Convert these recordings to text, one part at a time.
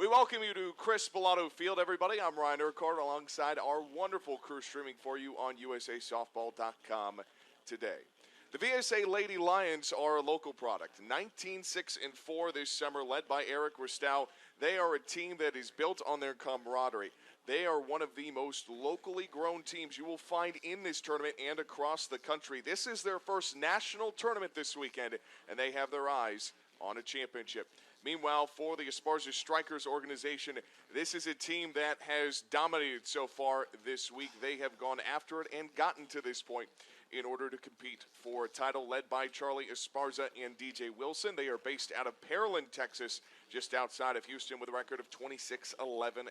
welcome you to Chris Bellato Field, everybody. I'm Ryan Urquhart alongside our wonderful crew streaming for you on USASoftball.com today. The VSA Lady Lions are a local product, 19-6-4 this summer, led by Eric Ristow. They are a team that is built on their camaraderie. They are one of the most locally grown teams you will find in this tournament and across the country. This is their first national tournament this weekend, and they have their eyes on a championship. Meanwhile, for the Esparza Strykers organization, this is a team that has dominated so far this week. They have gone after it and gotten to this point in order to compete for a title led by Charlie Esparza and DJ Wilson. They are based out of Pearland, Texas, just outside of Houston, with a record of 26-11-3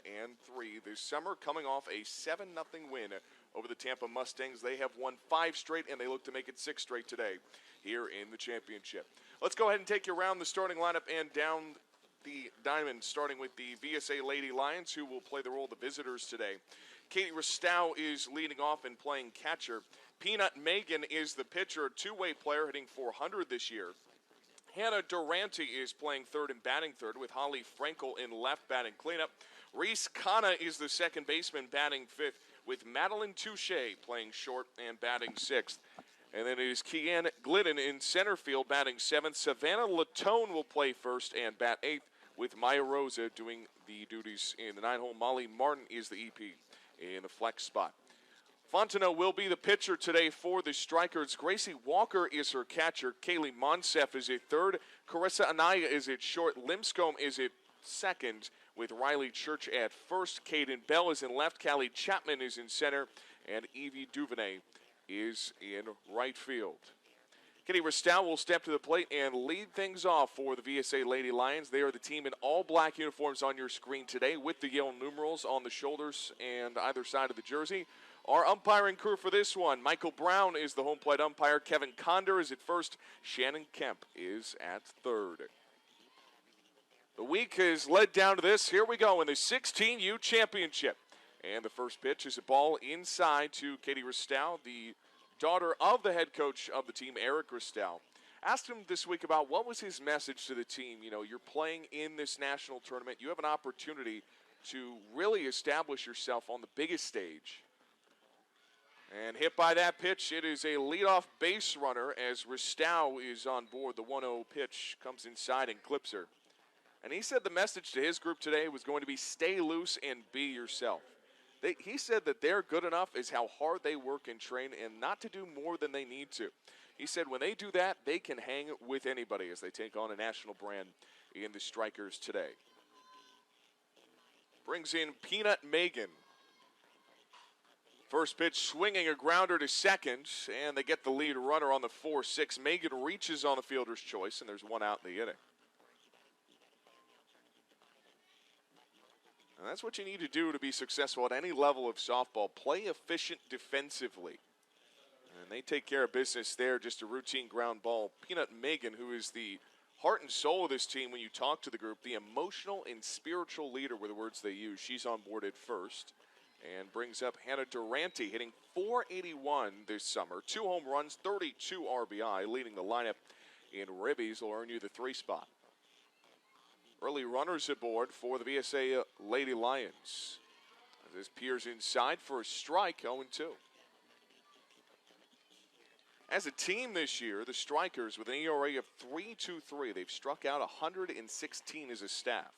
this summer, coming off a 7-0 win over the Tampa Mustangs. They have won 5 straight, and they look to make it 6 straight today here in the championship. Let's go ahead and take you around the starting lineup and down the diamond, starting with the VSA Lady Lions, who will play the role of the visitors today. Katie Ristow is leading off and playing catcher. Peanut Megan is the pitcher, two-way player, hitting .400 this year. Hannah Durante is playing third and batting third, with Holly Frankel in left batting cleanup. Reese Kana is the second baseman, batting fifth, with Madeline Touche playing short and batting sixth. And then it is Keanne Glidden in center field, batting seventh. Savannah Latone will play first and bat eighth, with Maya Rosa doing the duties in the 9-hole. Molly Martin is the EP in the flex spot. Fontenot will be the pitcher today for the Strykers. Gracie Walker is her catcher. Kaylee Monsef is at third. Carissa Anaya is at short. Limscomb is at second, with Riley Church at first. Caden Bell is in left. Callie Chapman is in center. And Evie Duvernay is in right field. Katie Ristow will step to the plate and lead things off for the VSA Lady Lions. They are the team in all black uniforms on your screen today, with the Yale numerals on the shoulders and either side of the jersey. Our umpiring crew for this one: Michael Brown is the home plate umpire. Kevin Conder is at first. Shannon Kemp is at third. The week has led down to this. Here we go in the 16U championship. And the first pitch is a ball inside to Katie Ristow, the daughter of the head coach of the team, Eric Ristow. Asked him this week about what was his message to the team. You know, you're playing in this national tournament. You have an opportunity to really establish yourself on the biggest stage. And hit by that pitch, it is a leadoff base runner as Ristow is on board. The 1-0 pitch comes inside and clips her. And he said the message to his group today was going to be stay loose and be yourself. He said that they're good enough is how hard they work and train, and not to do more than they need to. He said when they do that, they can hang with anybody as they take on a national brand in the Strykers today. Brings in Peanut Megan. First pitch swinging a grounder to second, and they get the lead runner on the 4-6. Megan reaches on the fielder's choice, and there's one out in the inning. And that's what you need to do to be successful at any level of softball. Play efficient defensively. And they take care of business there, just a routine ground ball. Peanut Megan, who is the heart and soul of this team when you talk to the group, the emotional and spiritual leader were the words they use. She's on board at first and brings up Hannah Durante, hitting .481 this summer. 2 home runs, 32 RBI, leading the lineup in ribbies will earn you the 3 spot. Early runners aboard for the VSA Lady Lions. This peers inside for a strike, 0-2. As a team this year, the Strykers, with an ERA of 3.23, they've struck out 116 as a staff.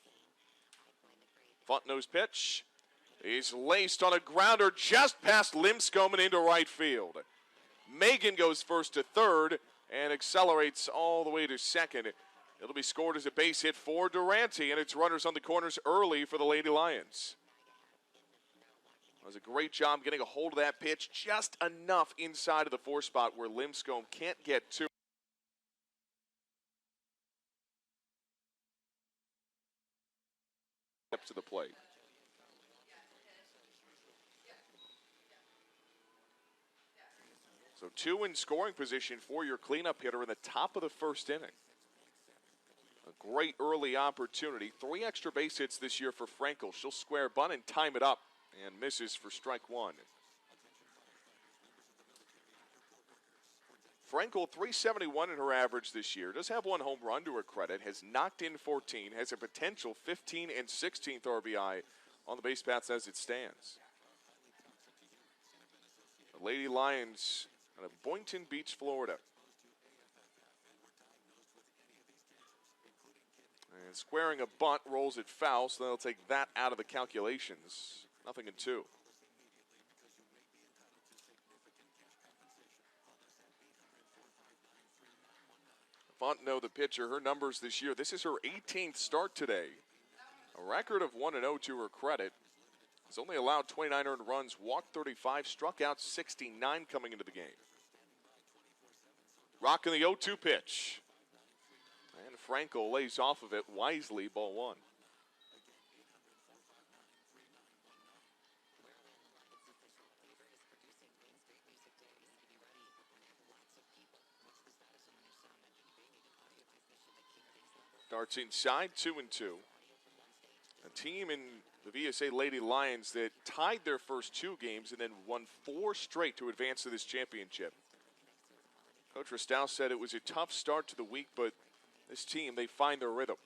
Fontenot's pitch is laced on a grounder just past Limscomb and into right field. Megan goes first to third and accelerates all the way to second. It'll be scored as a base hit for Durante, and it's runners on the corners early for the Lady Lions. It was a great job getting a hold of that pitch just enough inside of the 4 spot where Limscomb can't get to. Up to the plate. So 2 in scoring position for your cleanup hitter in the top of the first inning. A great early opportunity. 3 extra base hits this year for Frankel. She'll square bunt and time it up and misses for strike 1. Frankel, 371 in her average this year. Does have one home run to her credit. Has knocked in 14. Has a potential 15 and 16th RBI on the base paths as it stands. The Lady Lions out of Boynton Beach, Florida. And squaring a bunt, rolls it foul, so they'll take that out of the calculations. 0-2. Fontenot, the pitcher, her numbers this year. This is her 18th start today. A record of 1-0 to her credit. Has only allowed 29 earned runs, walked 35, struck out 69 coming into the game. Rocking the 0-2 pitch. And Frankel lays off of it wisely, ball one. Darts inside, 2-2. A team in the VSA Lady Lions that tied their first 2 games and then won 4 straight to advance to this championship. Coach Ristow said it was a tough start to the week, but this team, they find their rhythm.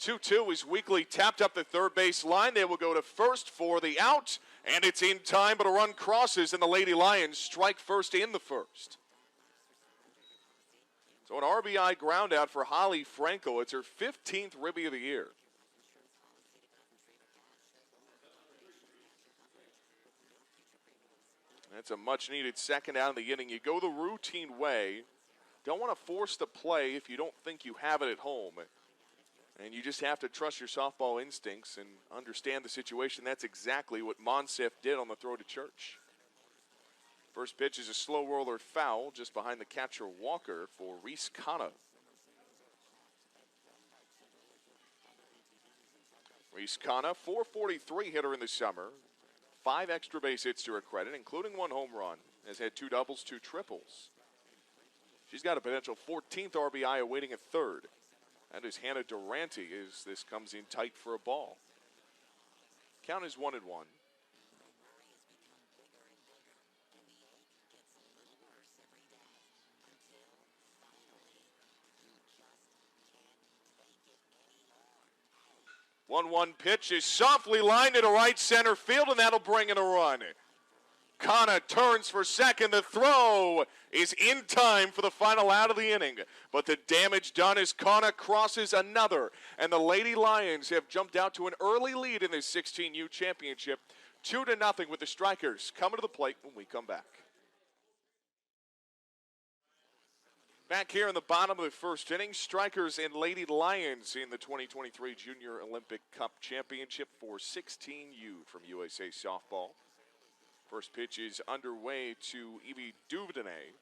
2-2 is Weekly tapped up the third base line. They will go to first for the out, and it's in time, but a run crosses, and the Lady Lions strike first in the first. So an RBI ground out for Holly Frankel. It's her 15th Ribby of the year. That's a much-needed second out of the inning. You go the routine way. Don't want to force the play if you don't think you have it at home. And you just have to trust your softball instincts and understand the situation. That's exactly what Monsef did on the throw to Church. First pitch is a slow roller foul just behind the catcher Walker for Reese Kana. Reese Kana, 443 hitter in the summer. 5 extra base hits to her credit, including 1 home run. Has had 2 doubles, 2 triples. She's got a potential 14th RBI awaiting at third. That is Hannah Durante as this comes in tight for a ball. Count is 1-1. 1-1 pitch is softly lined into right center field, and that'll bring in a run. Kana turns for second. The throw is in time for the final out of the inning. But the damage done as Kana crosses another. And the Lady Lions have jumped out to an early lead in this 16U championship. 2-0 with the Strykers coming to the plate when we come back. Back here in the bottom of the first inning, Strykers and Lady Lions in the 2023 Junior Olympic Cup Championship for 16U from USA Softball. First pitch is underway to Evie Duvernay,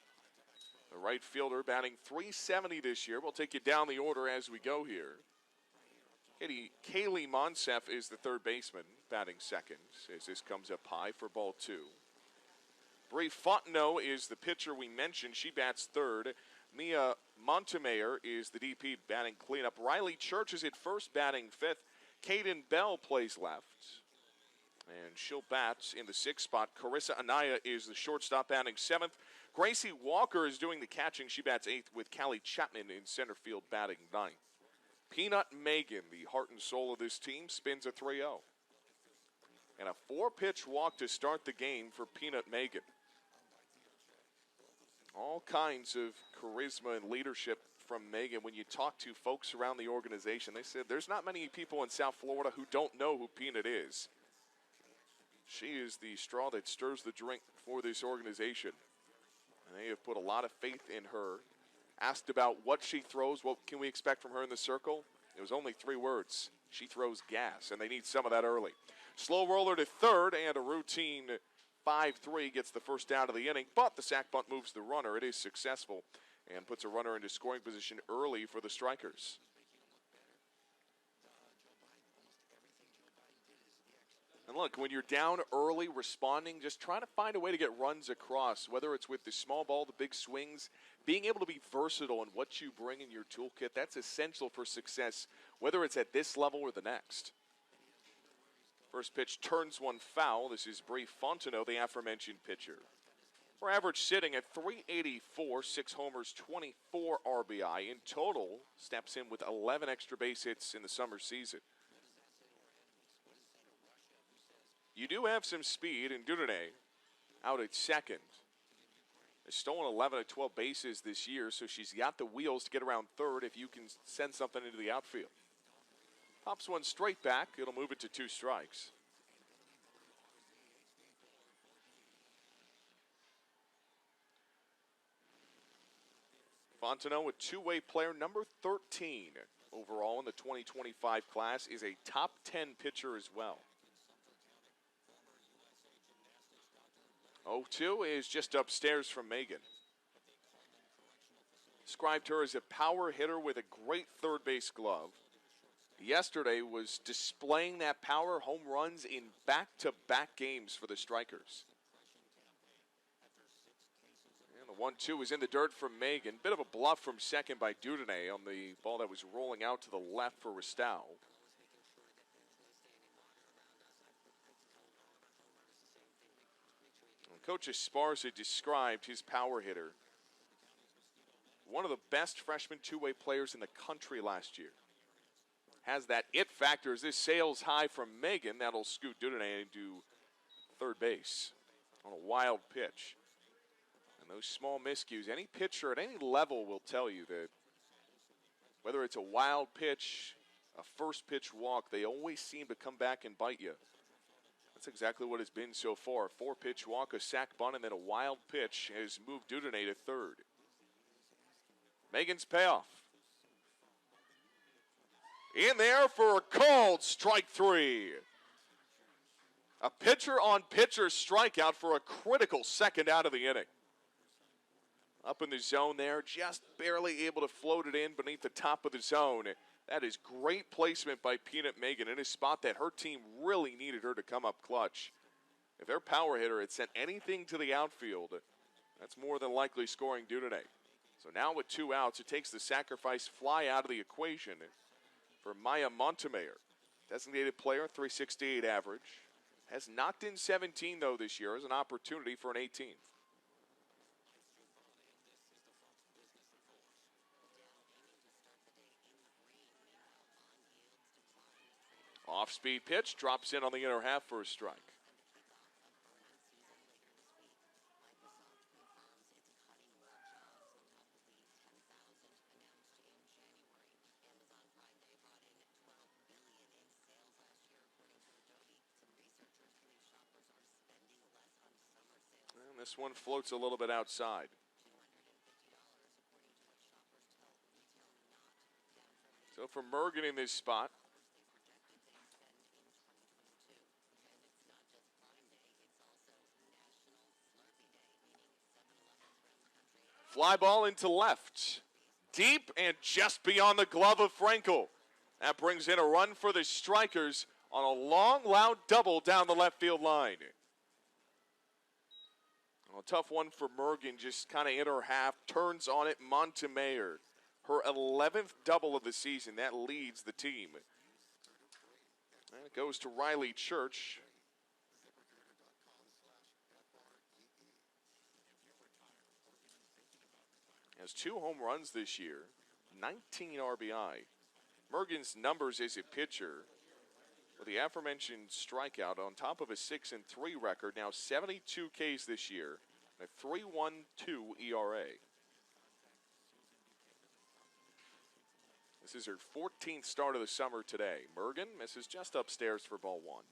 the right fielder, batting .370 this year. We'll take you down the order as we go here. Kaylee Monsef is the third baseman, batting second as this comes up high for ball 2. Brie Fontenot is the pitcher we mentioned. She bats third. Mia Montemayor is the DP, batting cleanup. Riley Church is at first, batting fifth. Kaden Bell plays left, and she'll bat in the 6th spot. Carissa Anaya is the shortstop, batting 7th. Gracie Walker is doing the catching. She bats 8th with Callie Chapman in center field, batting 9th. Peanut Megan, the heart and soul of this team, spins a 3-0. And a 4-pitch walk to start the game for Peanut Megan. All kinds of charisma and leadership from Megan. When you talk to folks around the organization, they said there's not many people in South Florida who don't know who Peanut is. She is the straw that stirs the drink for this organization. And they have put a lot of faith in her. Asked about what she throws, what can we expect from her in the circle? It was only 3 words. She throws gas, and they need some of that early. Slow roller to third, and a routine 5-3 gets the first out of the inning, but the sac bunt moves the runner. It is successful and puts a runner into scoring position early for the Strykers. And look, when you're down early, responding, just trying to find a way to get runs across, whether it's with the small ball, the big swings, being able to be versatile in what you bring in your toolkit, that's essential for success, whether it's at this level or the next. First pitch turns one foul. This is Brie Fontenot, the aforementioned pitcher. Her average sitting at 384, 6 homers, 24 RBI. In total, steps in with 11 extra base hits in the summer season. You do have some speed, and Duvernay out at second. Has stolen 11 of 12 bases this year, so she's got the wheels to get around third if you can send something into the outfield. Pops one straight back. It'll move it to 2 strikes. Fontenot, a two-way player, number 13 overall in the 2025 class, is a top 10 pitcher as well. 0-2 is just upstairs from Megan. Described her as a power hitter with a great third base glove. Yesterday was displaying that power, home runs in back-to-back games for the Strykers. And the 1-2 is in the dirt from Megan. Bit of a bluff from second by Duvernay on the ball that was rolling out to the left for Ristow. Coach Esparza described his power hitter. One of the best freshman two-way players in the country last year. Has that it factor as this sails high from Megan. That'll scoot Duvernay into third base on a wild pitch. And those small miscues, any pitcher at any level will tell you that whether it's a wild pitch, a first pitch walk, they always seem to come back and bite you. That's exactly what it's been so far. A 4-pitch walk, a sac bunt, and then a wild pitch has moved Duvernay to third. Megan's payoff. In there for a called strike 3. A pitcher-on-pitcher strikeout for a critical second out of the inning. Up in the zone there, just barely able to float it in beneath the top of the zone. That is great placement by Peanut Megan in a spot that her team really needed her to come up clutch. If their power hitter had sent anything to the outfield, that's more than likely scoring Duvernay. So now with 2 outs, it takes the sacrifice fly out of the equation for Maya Montemayor. Designated player, 368 average. Has knocked in 17, though, this year as an opportunity for an 18th. Off-speed pitch, drops in on the inner half for a strike. And this one floats a little bit outside. So for Mergen in this spot, fly ball into left. Deep and just beyond the glove of Frankel. That brings in a run for the Strykers on a long, loud double down the left field line. Well, a tough one for Mergen, just kind of in her half. Turns on it, Montemayor. Her 11th double of the season. That leads the team. And it goes to Riley Church. Has 2 home runs this year, 19 RBI. Mergen's numbers as a pitcher, with the aforementioned strikeout on top of a 6-3 record, now 72 Ks this year, a 3.12 ERA. This is her 14th start of the summer today. Mergen misses just upstairs for ball 1.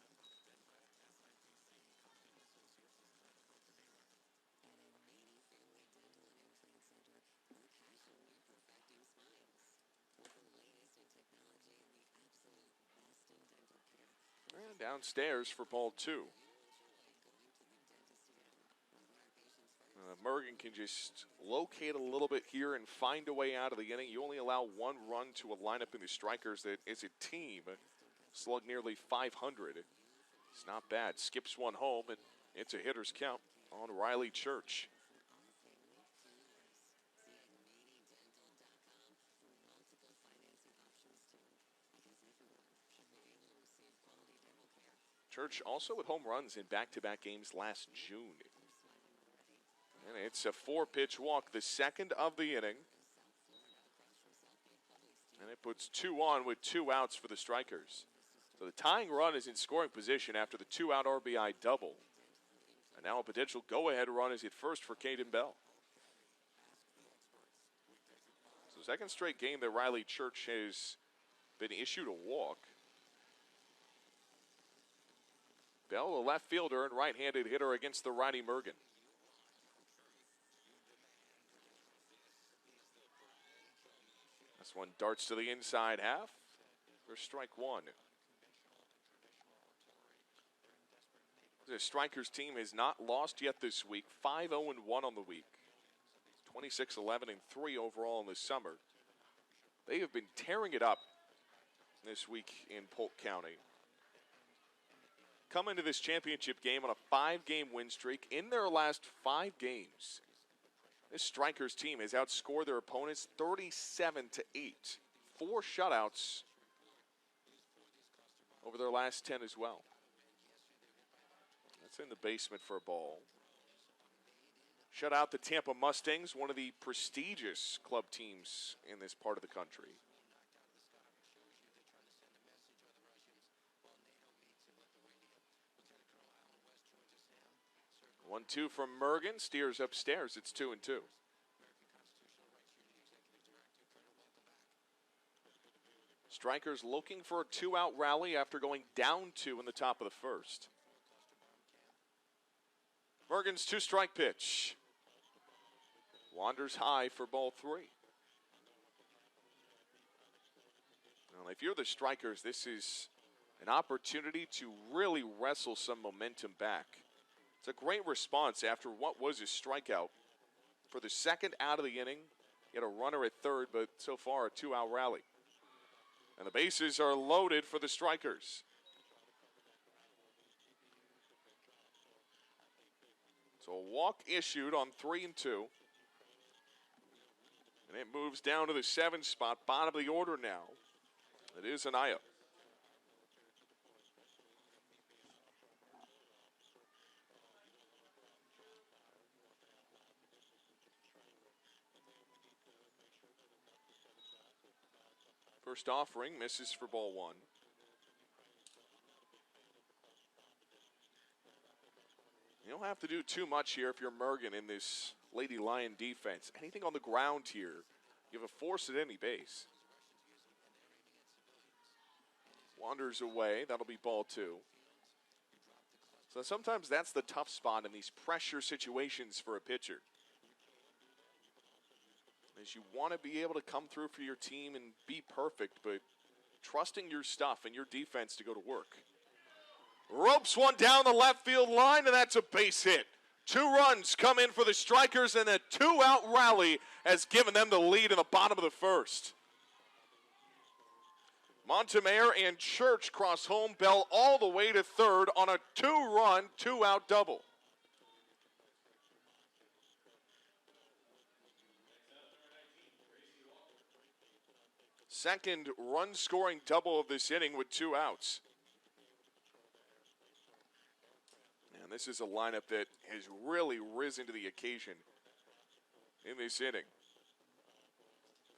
And downstairs for ball 2. Mergen can just locate a little bit here and find a way out of the inning. You only allow 1 run to a lineup in the Strykers that is a team slugged nearly 500. It's not bad. Skips one home, and it's a hitter's count on Riley Church. Church also with home runs in back-to-back games last June. And it's a 4-pitch walk, the second of the inning. And it puts 2 on with 2 outs for the Strykers. So the tying run is in scoring position after the 2-out RBI double. And now a potential go-ahead run is at first for Caden Bell. So second straight game that Riley Church has been issued a walk. Bell, a left fielder and right-handed hitter against the righty Mergen. This one darts to the inside half for strike 1. The Strykers team has not lost yet this week. 5-0-1 on the week. 26-11-3 overall in the summer. They have been tearing it up this week in Polk County. Come into this championship game on a 5-game win streak. In their last 5 games, this Strykers team has outscored their opponents 37-8. 4 shutouts over their last 10 as well. That's in the basement for a ball. Shut out the Tampa Mustangs, one of the prestigious club teams in this part of the country. 1-2 from Mergen, steers upstairs. It's 2-2. Strykers looking for a 2-out rally after going down 2 in the top of the first. Mergen's 2-strike pitch. Wanders high for ball 3. Well, if you're the Strykers, this is an opportunity to really wrestle some momentum back. It's a great response after what was a strikeout. For the second out of the inning, he had a runner at third, but so far a 2-out rally. And the bases are loaded for the Strykers. So a walk issued on 3-2. And it moves down to the 7th spot, bottom of the order now. It is Anaya. First offering misses for ball 1. You don't have to do too much here if you're Mergen in this Lady Lion defense. Anything on the ground here, you have a force at any base. Wanders away. That'll be ball 2. So sometimes that's the tough spot in these pressure situations for a pitcher. Is you want to be able to come through for your team and be perfect, but trusting your stuff and your defense to go to work. Ropes one down the left field line, and that's a base hit. 2 runs come in for the Strykers, and a 2-out rally has given them the lead in the bottom of the first. Montemayor and Church cross home. Bell all the way to third on a 2-run, 2-out double. Second run-scoring double of this inning with 2 outs. And this is a lineup that has really risen to the occasion in this inning.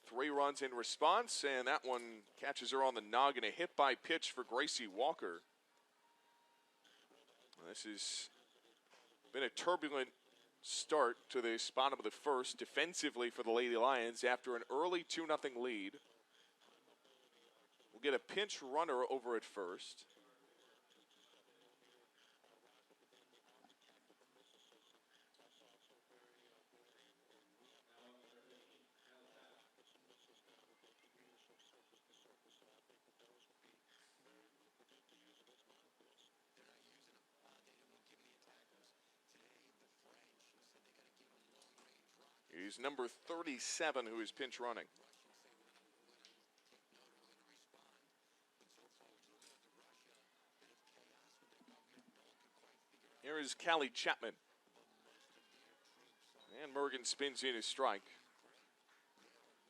3 runs in response, and that one catches her on the noggin. A hit-by-pitch for Gracie Walker. This has been a turbulent start to this bottom of the first defensively for the Lady Lions after an early 2-0 lead. We'll get a pinch runner over at first. He's number 37 who is pinch running. Here is Callie Chapman. And Mergen spins in his strike.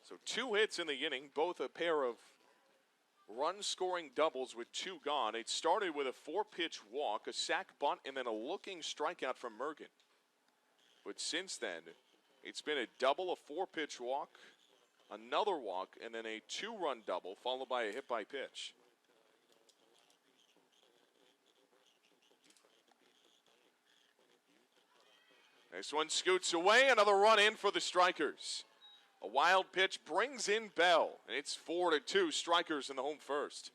So 2 hits in the inning, both a pair of run-scoring doubles with 2 gone. It started with a 4-pitch walk, a sac bunt, and then a looking strikeout from Mergen. But since then, it's been a double, a 4-pitch walk, another walk, and then a 2-run double, followed by a hit by pitch. This one scoots away, another run in for the Strykers. A wild pitch brings in Bell, and it's 4-2, Strykers in the home first.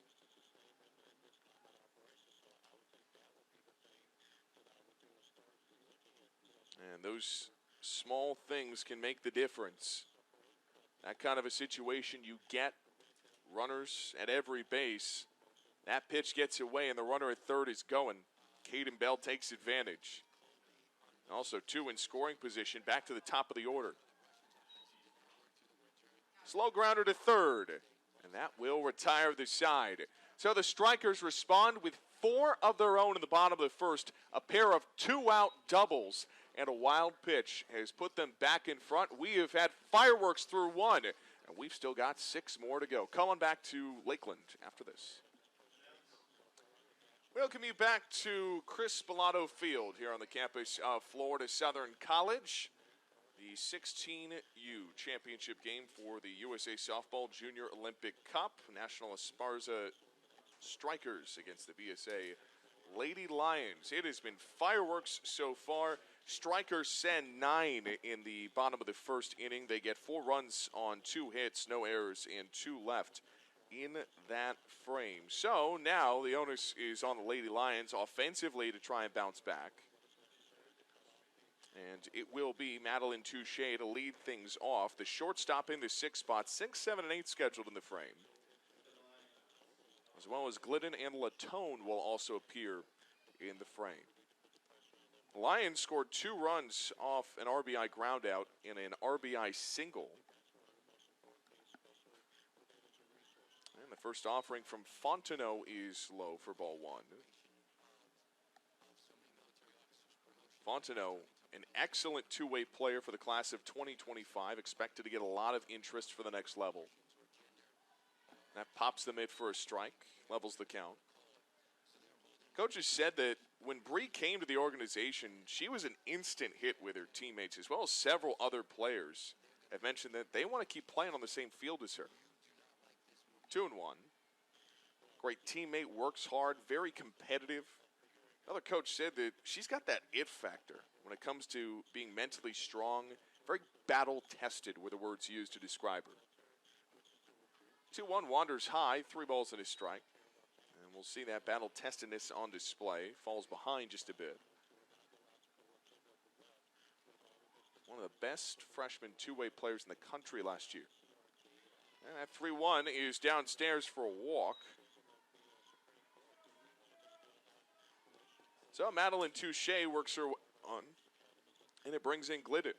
And those small things can make the difference. That kind of a situation, you get runners at every base. That pitch gets away, and the runner at third is going. Caden Bell takes advantage. Also 2 in scoring position, back to the top of the order. Slow grounder to third, and that will retire the side. So the Strykers respond with 4 of their own in the bottom of the first. A pair of 2-out doubles and a wild pitch has put them back in front. We have had fireworks through 1, and we've still got 6 more to go. Coming back to Lakeland after this. Welcome you back to Chris Bellato Field here on the campus of Florida Southern College. The 16U championship game for the USA Softball Junior Olympic Cup. National Esparza Strykers against the VSA Lady Lions. It has been fireworks so far. Strykers send 9 in the bottom of the first inning. They get 4 runs on 2 hits, no errors, and 2 left in that frame. So now the onus is on the Lady Lions offensively to try and bounce back. And it will be Madeline Touche to lead things off. The shortstop in the 6th spot, 6, 7, and 8 scheduled in the frame. As well as Glidden and Latone will also appear in the frame. The Lions scored 2 runs off an RBI groundout in an RBI single. And the first offering from Fontenot is low for ball 1. Fontenot, an excellent 2-way player for the class of 2025, expected to get a lot of interest for the next level. That pops the mid for a strike, levels the count. Coaches said that when Bree came to the organization, she was an instant hit with her teammates, as well as several other players have mentioned that they want to keep playing on the same field as her. 2-1. Great teammate, works hard, very competitive. Another coach said that she's got that it factor when it comes to being mentally strong, very battle-tested were the words used to describe her. 2-1 wanders high, 3 balls and a strike. And we'll see that battle-testedness on display. Falls behind just a bit. One of the best freshman 2-way players in the country last year. And that 3-1 is downstairs for a walk. So Madeline Touche works her on, and it brings in Glidden.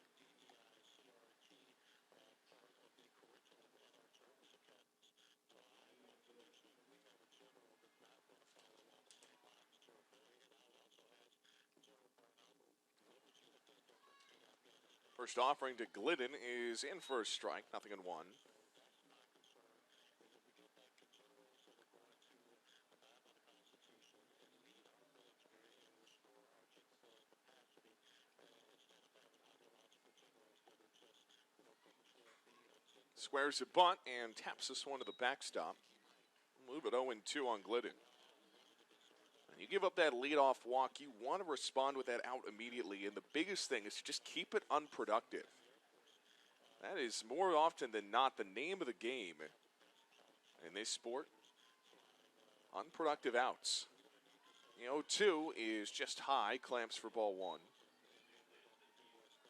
First offering to Glidden is in for a strike, 0-1. Squares a bunt and taps this one to the backstop. Move it 0-2 on Glidden. You give up that leadoff walk, you want to respond with that out immediately, and the biggest thing is to just keep it unproductive. That is more often than not the name of the game in this sport. Unproductive outs. The 0-2 is just high, clamps for ball 1.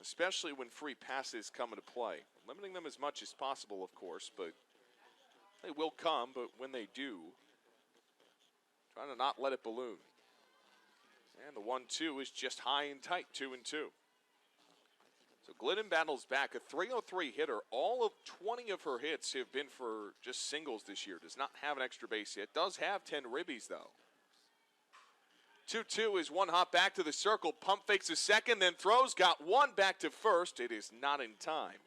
Especially when free passes come into play. Limiting them as much as possible, of course, but they will come, but when they do, trying to not let it balloon. And the 1-2 is just high and tight, 2-2. So Glidden battles back, a 303 hitter. All of 20 of her hits have been for just singles this year. Does not have an extra base hit. Does have 10 ribbies, though. 2-2 is one hop back to the circle. Pump fakes a second, then throws. Got one back to first. It is not in time.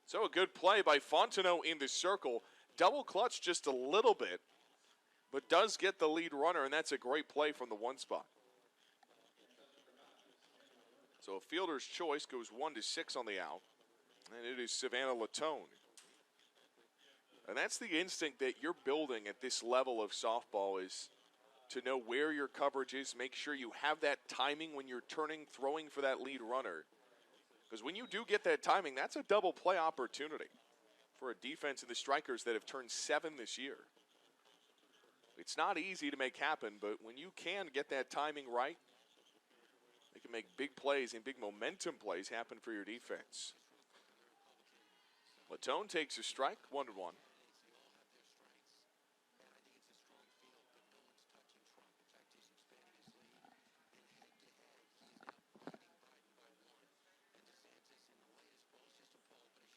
So a good play by Fontenot in the circle. Double clutch just a little bit, but does get the lead runner, and that's a great play from the 1 spot. So a fielder's choice goes 1-6 on the out. And it is Savannah Latone. And that's the instinct that you're building at this level of softball, is to know where your coverage is, make sure you have that timing when you're throwing for that lead runner. Because when you do get that timing, that's a double play opportunity for a defense in the Strykers that have turned 7 this year. It's not easy to make happen, but when you can get that timing right, they can make big plays and big momentum plays happen for your defense. Latone takes a strike, 1-1.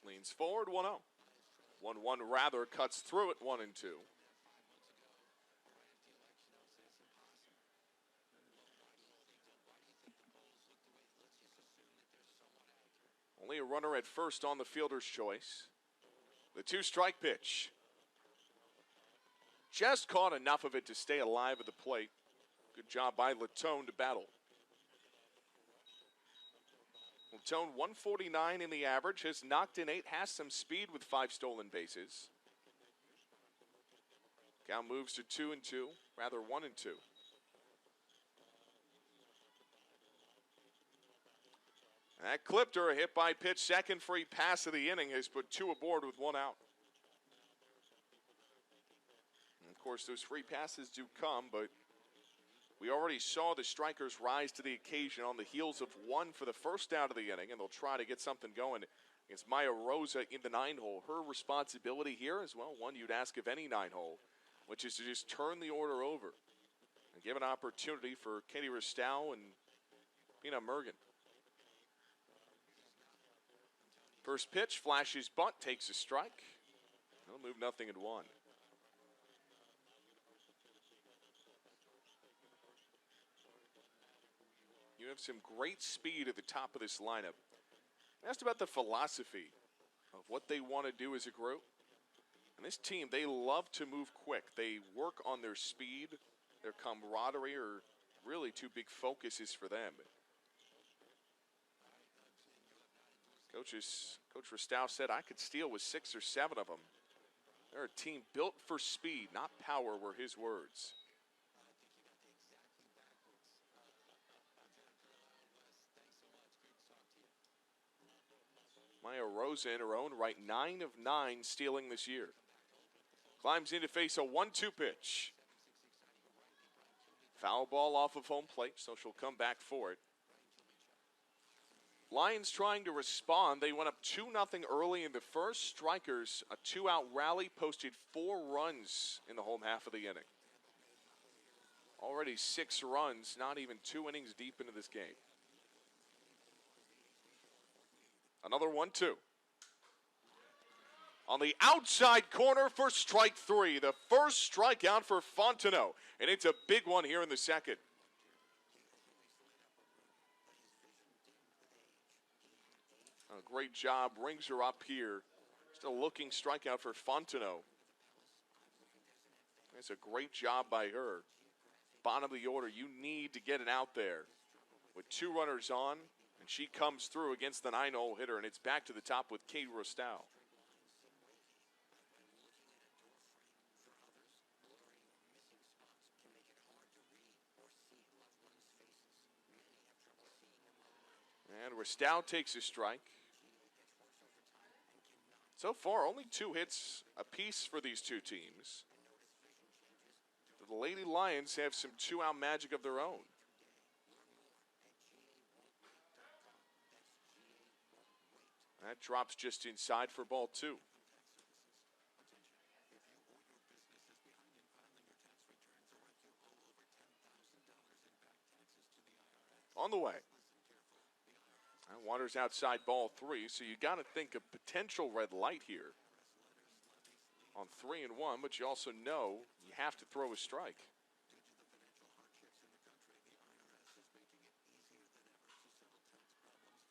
Leans forward, 1-0. 1-1 rather, cuts through it, 1-2. Only a runner at first on the fielder's choice. The 2-strike pitch. Just caught enough of it to stay alive at the plate. Good job by Latone to battle. Latone 149 in the average, has knocked in 8, has some speed with 5 stolen bases. Count moves to 2-2, rather 1-2. That clipped her, a hit by pitch, second free pass of the inning, has put 2 aboard with 1 out. And of course, those free passes do come, but we already saw the Strykers rise to the occasion on the heels of 1 for the first out of the inning, and they'll try to get something going against Maya Rosa in the 9-hole. Her responsibility here as well, one you'd ask of any 9-hole, which is to just turn the order over and give an opportunity for Katie Ristow and Pina Mergen. First pitch, flashes bunt, takes a strike. They'll move 0-1. You have some great speed at the top of this lineup. I asked about the philosophy of what they want to do as a group. And this team, they love to move quick. They work on their speed. Their camaraderie are really 2 big focuses for them. Coach Ristow said I could steal with 6 or 7 of them. They're a team built for speed, not power, were his words. Maya Rosa in her own right, 9 of 9 stealing this year. Climbs in to face a 1-2 pitch. Foul ball off of home plate, so she'll come back for it. Lions trying to respond. They went up 2-0 early in the first. Strykers, a 2-out rally, posted 4 runs in the home half of the inning. Already 6 runs, not even 2 innings deep into this game. Another 1-2. On the outside corner for strike 3. The first strikeout for Fontenot. And it's a big one here in the second. A great job, brings her up here. Just a looking strikeout for Fontenot. That's a great job by her. Bottom of the order, you need to get it out there. With 2 runners on, and she comes through against the 9-hole hitter, and it's back to the top with Kate Ristow. And Ristow takes a strike. So far, only 2 hits apiece for these 2 teams. The Lady Lions have some 2-out magic of their own. That drops just inside for ball 2. On the way. That waters outside ball 3, so you got to think of potential red light here on 3-1, but you also know you have to throw a strike.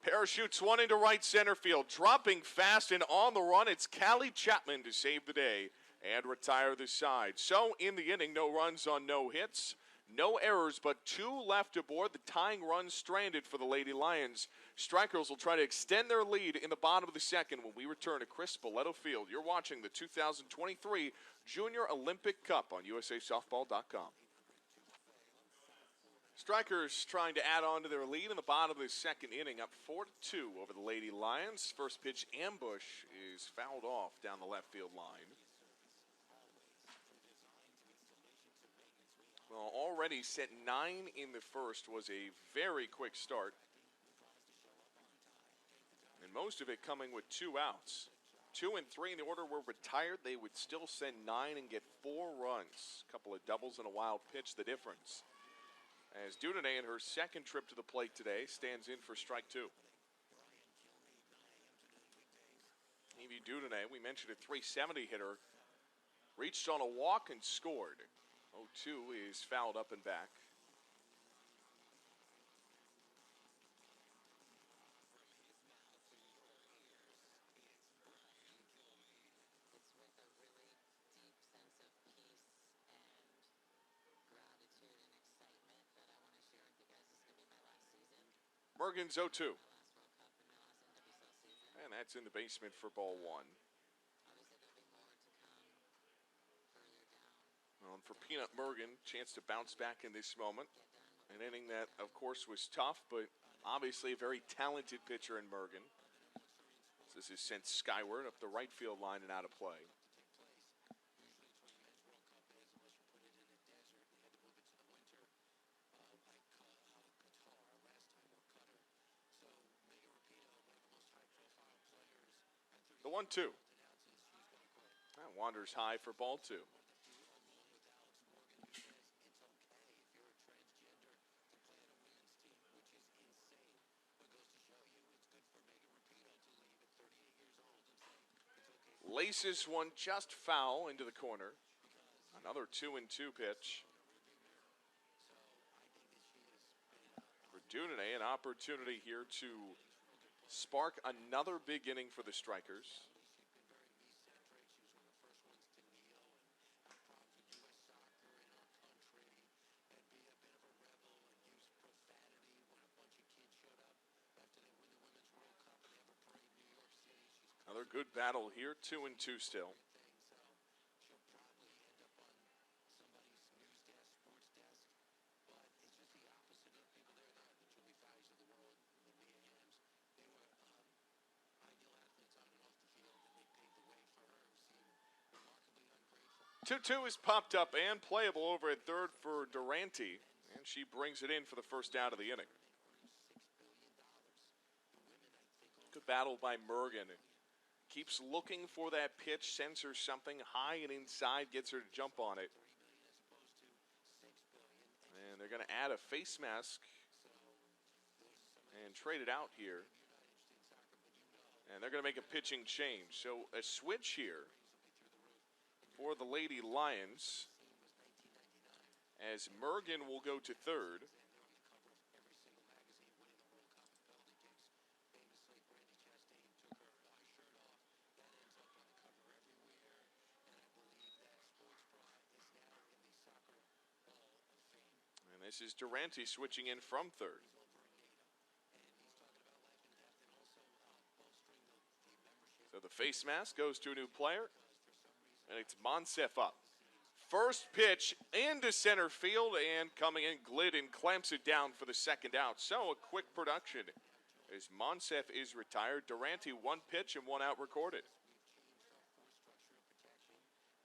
Parachutes one into right center field. Dropping fast and on the run, it's Callie Chapman to save the day and retire the side. So in the inning, no runs on no hits. No errors, but 2 left aboard. The tying run stranded for the Lady Lions. Strykers will try to extend their lead in the bottom of the second when we return to Chris Spoleto Field. You're watching the 2023 Junior Olympic Cup on USASoftball.com. Strykers trying to add on to their lead in the bottom of the second inning, up 4-2 over the Lady Lions. First pitch ambush is fouled off down the left field line. Well, already set 9 in the first was a very quick start. And most of it coming with 2 outs. 2 and 3 in the order were retired. They would still send 9 and get 4 runs. A couple of doubles and a wild pitch, the difference. As Dudonay in her second trip to the plate today stands in for strike 2. Evie Dudonay, we mentioned a 370 hitter, reached on a walk and scored. 0-2 is fouled up and back. Mergen's 0-2. And that's in the basement for ball 1. Well, and for Peanut Mergen, chance to bounce back in this moment. An inning that, of course, was tough, but obviously a very talented pitcher in Mergen. This is sent skyward up the right field line and out of play. The 1-2. That wanders high for ball 2. Laces one just foul into the corner. Another 2-2 pitch. For Dudonay, an opportunity here to spark another big inning for the Strykers. Another good battle here, 2-2 still. Two is popped up and playable over at third for Durante, and she brings it in for the first out of the inning. Good battle by Mergen. Keeps looking for that pitch, sends her something high and inside, gets her to jump on it. And they're going to add a face mask and trade it out here. And they're going to make a pitching change. So a switch here for the Lady Lions as Mergen will go to third. And this is Durante switching in from third. So the face mask goes to a new player. And it's Monsef up. First pitch into center field and coming in, Glidden clamps it down for the second out. So a quick production as Monsef is retired. Durante 1 pitch and 1 out recorded.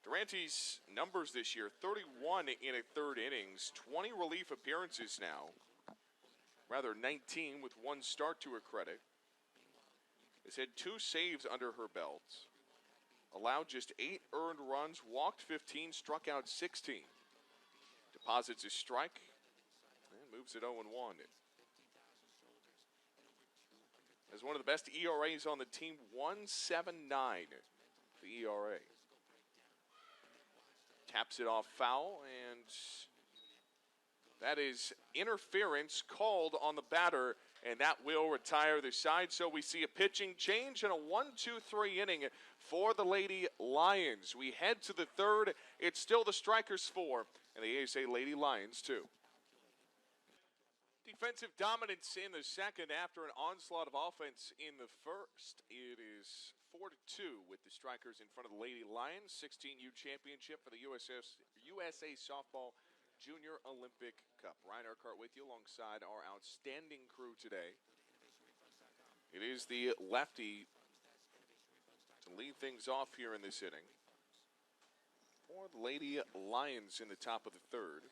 Durante's numbers this year, 31 in a third innings, 20 relief appearances now. Rather 19 with 1 start to her credit. Has had 2 saves under her belt. Allowed just 8 earned runs, walked 15, struck out 16. Deposits a strike and moves it 0-1. Has one of the best ERAs on the team, 1.79, the ERA. Taps it off foul, and that is interference called on the batter, and that will retire the side. So we see a pitching change and a 1-2-3 inning for the Lady Lions. We head to the third. It's still the Strykers 4 and the ASA Lady Lions, too. Defensive dominance in the second after an onslaught of offense in the first. It is 4-2 with the Strykers in front of the Lady Lions. 16U championship for the USA Softball Junior Olympic Cup. Ryan Urquhart with you alongside our outstanding crew today. It is the lefty to lead things off here in this inning for the Lady Lions in the top of the third.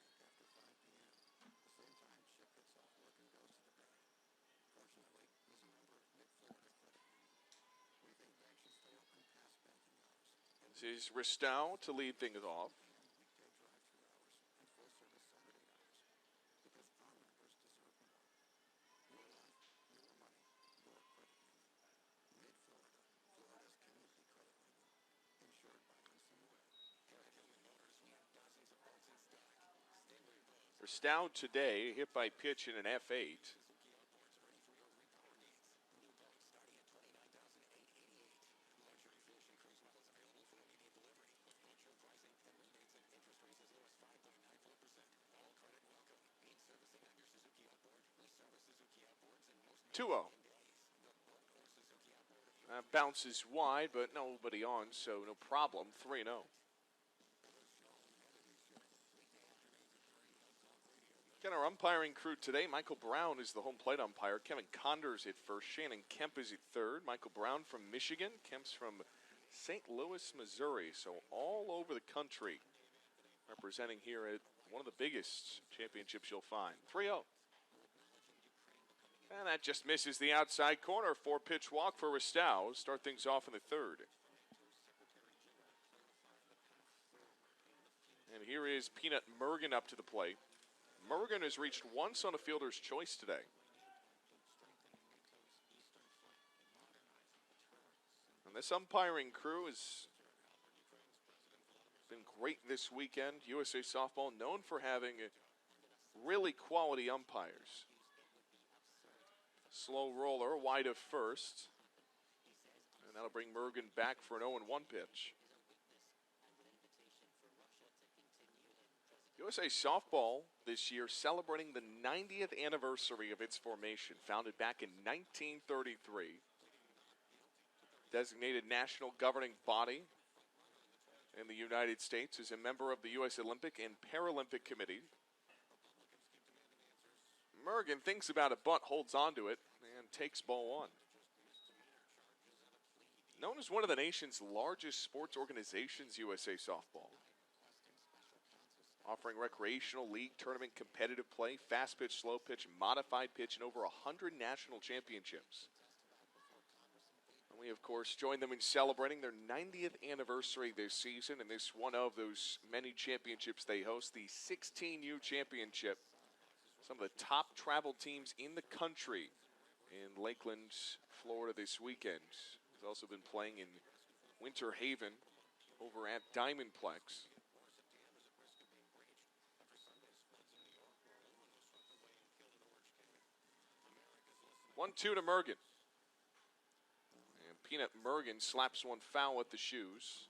This is Ristow to lead things off. Ristow today hit by pitch in an F8. Bounces wide, but nobody on, so no problem. 3-0. Again, our umpiring crew today, Michael Brown is the home plate umpire. Kevin Condors at first. Shannon Kemp is at third. Michael Brown from Michigan. Kemp's from St. Louis, Missouri. So all over the country representing here at one of the biggest championships you'll find. 3-0. And that just misses the outside corner. 4-pitch walk for Ristow. Start things off in the third. And here is Peanut Mergen up to the plate. Mergen has reached once on a fielder's choice today. And this umpiring crew has been great this weekend. USA Softball known for having really quality umpires. Slow roller, wide of first. And that'll bring Mergen back for an 0-1 pitch. USA Softball this year celebrating the 90th anniversary of its formation, founded back in 1933. Designated national governing body in the United States, is a member of the U.S. Olympic and Paralympic Committee. Mergen thinks about a bunt, holds onto it, and takes ball one. Known as one of the nation's largest sports organizations, USA Softball. Offering recreational league tournament competitive play, fast pitch, slow pitch, modified pitch, and over 100 national championships. And we, of course, join them in celebrating their 90th anniversary this season, and this one of those many championships they host, the 16U Championship. Some of the top travel teams in the country in Lakeland, Florida this weekend. He's also been playing in Winter Haven over at Diamondplex. 1-2 to Mergen. And Peanut Mergen slaps one foul at the shoes.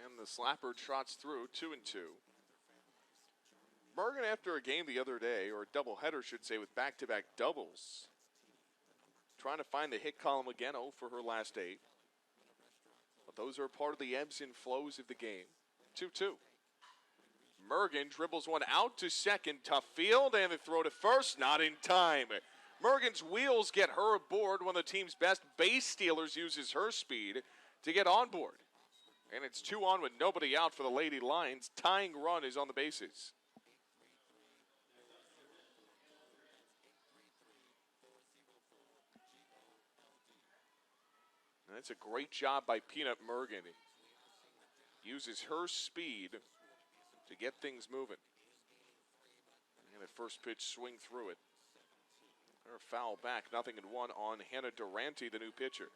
And the slapper trots through, 2-2. Mergen, after a game the other day, or a doubleheader, should say, with back-to-back doubles, trying to find the hit column again, 0 for her last 8. But those are part of the ebbs and flows of the game. 2-2. Mergen dribbles one out to second, tough field, and the throw to first, not in time. Mergen's wheels get her aboard. One of the team's best base stealers uses her speed to get on board. And it's 2 on with nobody out for the Lady Lions. Tying run is on the bases. And that's a great job by Peanut Mergen. Uses her speed to get things moving. And a first pitch swing through it. Her foul back, 0-1 on Hannah Durante, the new pitcher.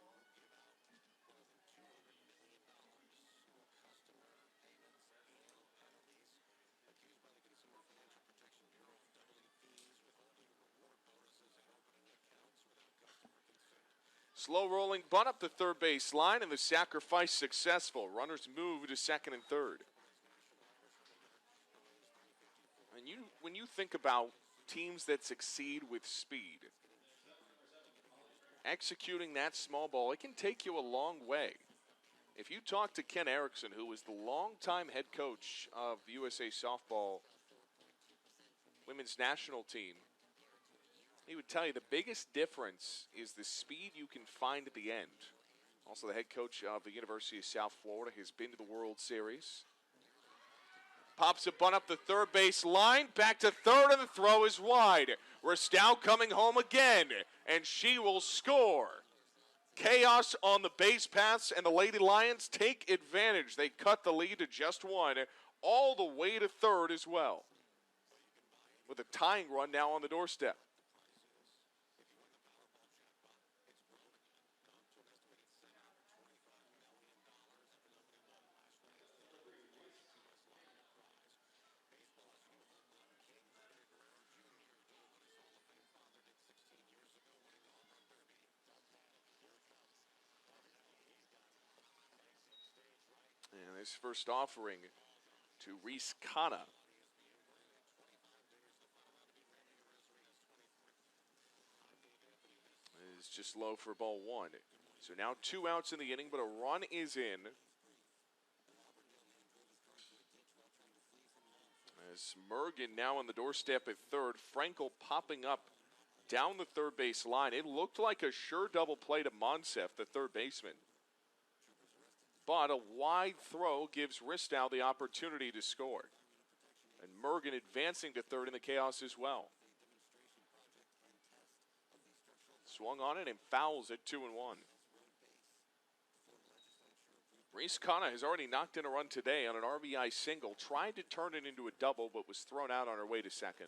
Slow rolling bunt up the third base line, and the sacrifice successful. Runners move to second and third. And when you think about teams that succeed with speed, executing that small ball, it can take you a long way. If you talk to Ken Erickson, who was the longtime head coach of the USA Softball women's national team, he would tell you the biggest difference is the speed you can find at the end. Also, the head coach of the University of South Florida has been to the World Series. Pops a bunt up the third base line, back to third, and the throw is wide. Ristow coming home again, and she will score. Chaos on the base paths, and the Lady Lions take advantage. They cut the lead to just one, all the way to third as well, with a tying run now on the doorstep. And his first offering to Reese Kana. Is just low for ball one. So now 2 outs in the inning, but a run is in. As Mergen now on the doorstep at third. Frankel popping up down the third base line. It looked like a sure double play to Monsef, the third baseman. But a wide throw gives Ristow the opportunity to score. And Mergen advancing to third in the chaos as well. Swung on it and fouls it 2-1. Reese Kana has already knocked in a run today on an RBI single. Tried to turn it into a double, but was thrown out on her way to second.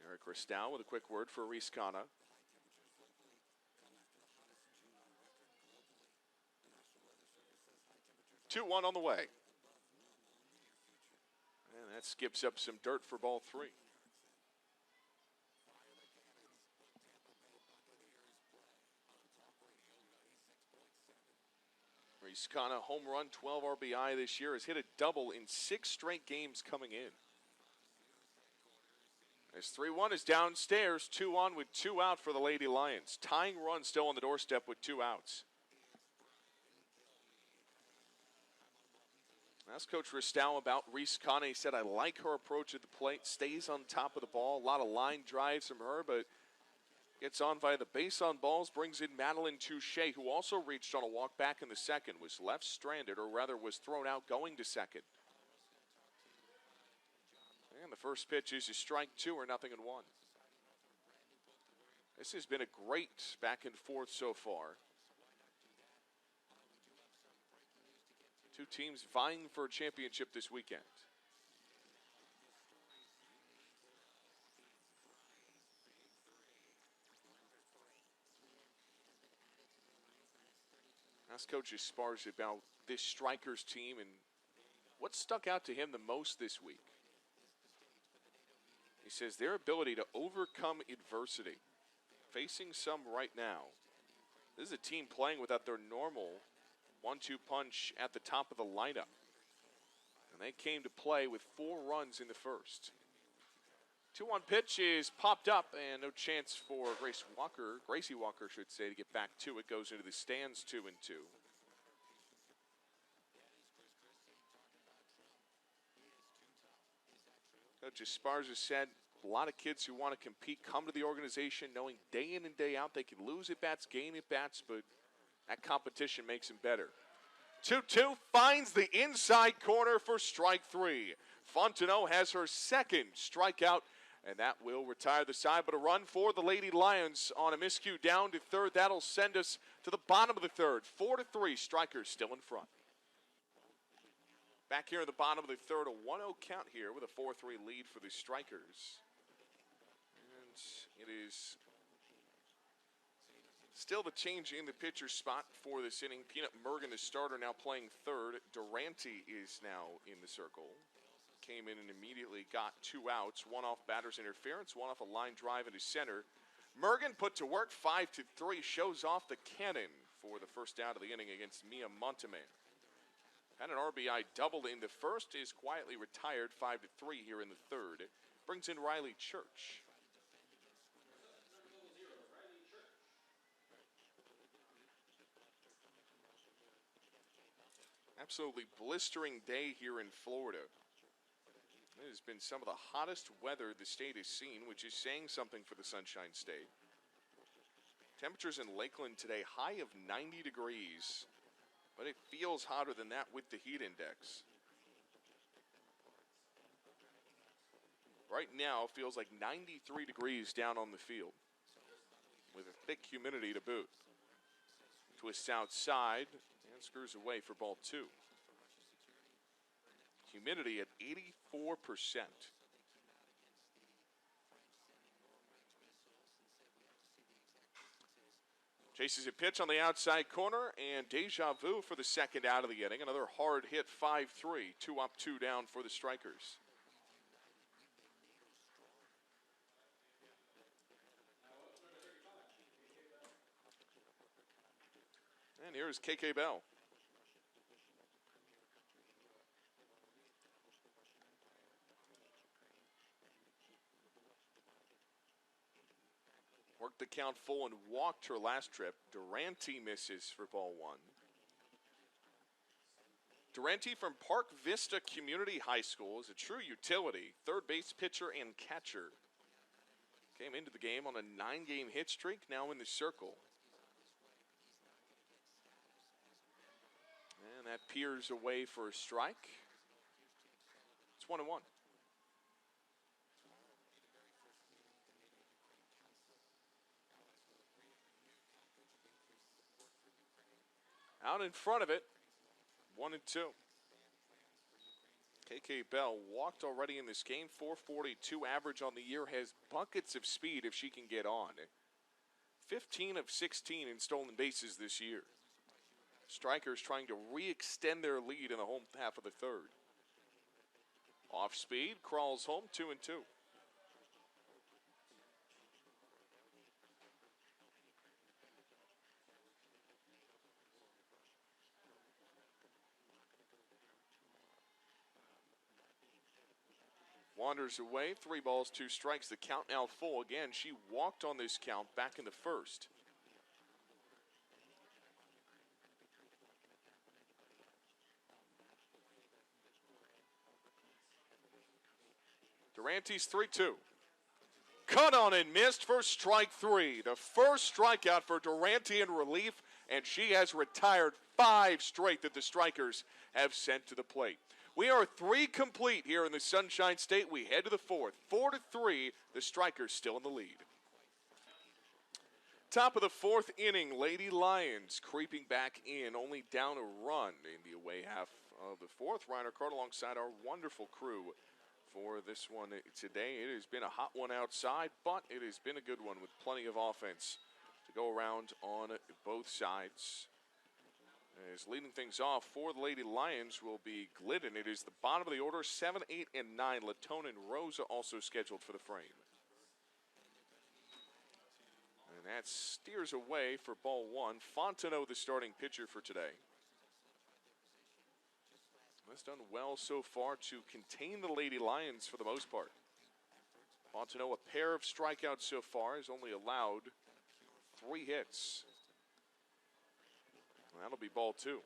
Eric Ristow with a quick word for Reese Kana. Two-one on the way. And that skips up some dirt for ball three. Reese Kana, home run, 12 RBI this year, has hit a double in 6 straight games coming in. As 3-1 is downstairs, 2-on with 2 out for the Lady Lions. Tying run still on the doorstep with 2 outs. Asked Coach Ristow about Reese Kana. He said, I like her approach at the plate, stays on top of the ball. A lot of line drives from her, but gets on via the base on balls, brings in Madeline Touche, who also reached on a walk back in the second, was left stranded, or rather was thrown out going to second. And the first pitch is a strike 2 or 0-1. This has been a great back and forth so far. Two teams vying for a championship this weekend. Asked Coach Esparza about this Strykers team and what stuck out to him the most this week. He says their ability to overcome adversity, facing some right now. This is a team playing without their normal 1-2 punch at the top of the lineup. And they came to play with 4 runs in the first. 2-1 pitch is popped up, and no chance for Gracie Walker, should say, to get back to it. Goes into the stands 2-2. Coach Esparza said a lot of kids who want to compete come to the organization knowing day in and day out they can lose at bats, gain at bats, but that competition makes him better. 2-2 finds the inside corner for strike 3. Fontenot has her second strikeout, and that will retire the side. But a run for the Lady Lions on a miscue down to third. That'll send us to the bottom of the third. 4-3, Strykers still in front. Back here in the bottom of the third, a 1-0 count here with a 4-3 lead for the Strykers. And it is still the change in the pitcher spot for this inning. Peanut Mergen, the starter, now playing third. Durante is now in the circle. came in and immediately got 2 outs, one off batter's interference, one off a line drive into center. Mergen put to work 5-3, shows off the cannon for the first out of the inning against Mia Montemay. Had an RBI double in the first, is quietly retired 5-3 here in the third. Brings in Riley Church. Absolutely blistering day here in Florida. It has been some of the hottest weather the state has seen, which is saying something for the Sunshine State. Temperatures in Lakeland today, high of 90 degrees, but it feels hotter than that with the heat index. Right now, it feels like 93 degrees down on the field, with a thick humidity to boot. Twists outside and screws away for ball 2. Humidity at 84%. Chases a pitch on the outside corner, and deja vu for the second out of the inning. Another hard hit, 5-3. 2 up, 2 down for the Strykers. And here's KK Bell. Worked the count full and walked her last trip. Durante misses for ball 1. Durante from Park Vista Community High School is a true utility. Third base pitcher and catcher. Came into the game on a 9-game hit streak, now in the circle. And that peers away for a strike. It's 1-1. Out in front of it, 1-2. KK Bell walked already in this game, 442 average on the year, has buckets of speed if she can get on. 15 of 16 in stolen bases this year. Strykers trying to re-extend their lead in the home half of the third. Off speed, crawls home, 2-2. Wanders away, 3 balls, 2 strikes. The count now full again. She walked on this count back in the first. Durante's 3-2. Cut on and missed for strike 3. The first strikeout for Durante in relief, and she has retired 5 straight that the Strykers have sent to the plate. We are 3 complete here in the Sunshine State. We head to the 4th. 4-3, the Strykers still in the lead. Top of the 4th inning, Lady Lions creeping back in, only down a run in the away half of the 4th. Reiner Card alongside our wonderful crew for this one today. It has been a hot one outside, but it has been a good one with plenty of offense to go around on both sides. As leading things off for the Lady Lions will be Glidden. It is the bottom of the order, 7, 8, and 9. Latone and Rosa also scheduled for the frame. And that steers away for ball 1. Fontenot, the starting pitcher for today. Has done well so far to contain the Lady Lions for the most part. Fontenot, a pair of strikeouts so far, has only allowed 3 hits. That'll be ball 2.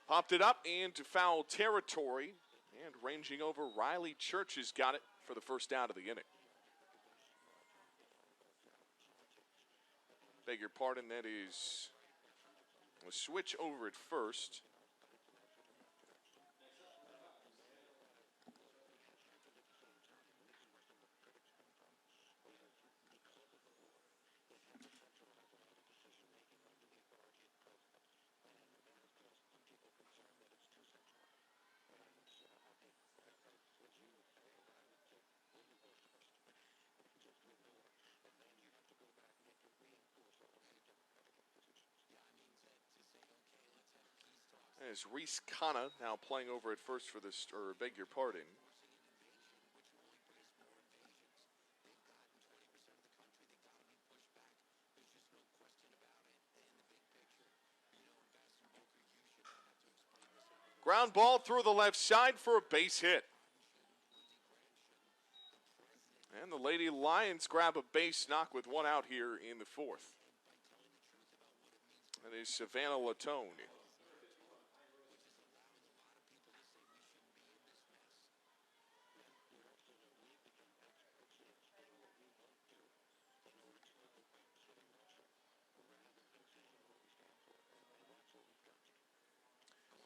Popped it up into foul territory, and ranging over, Riley Church has got it for the first out of the inning. Beg your pardon, that is a switch over at first. As Reese Kana now playing over at first for this, or beg your pardon. Ground ball through the left side for a base hit. And the Lady Lions grab a base knock with one out here in the fourth. That is Savannah Latone.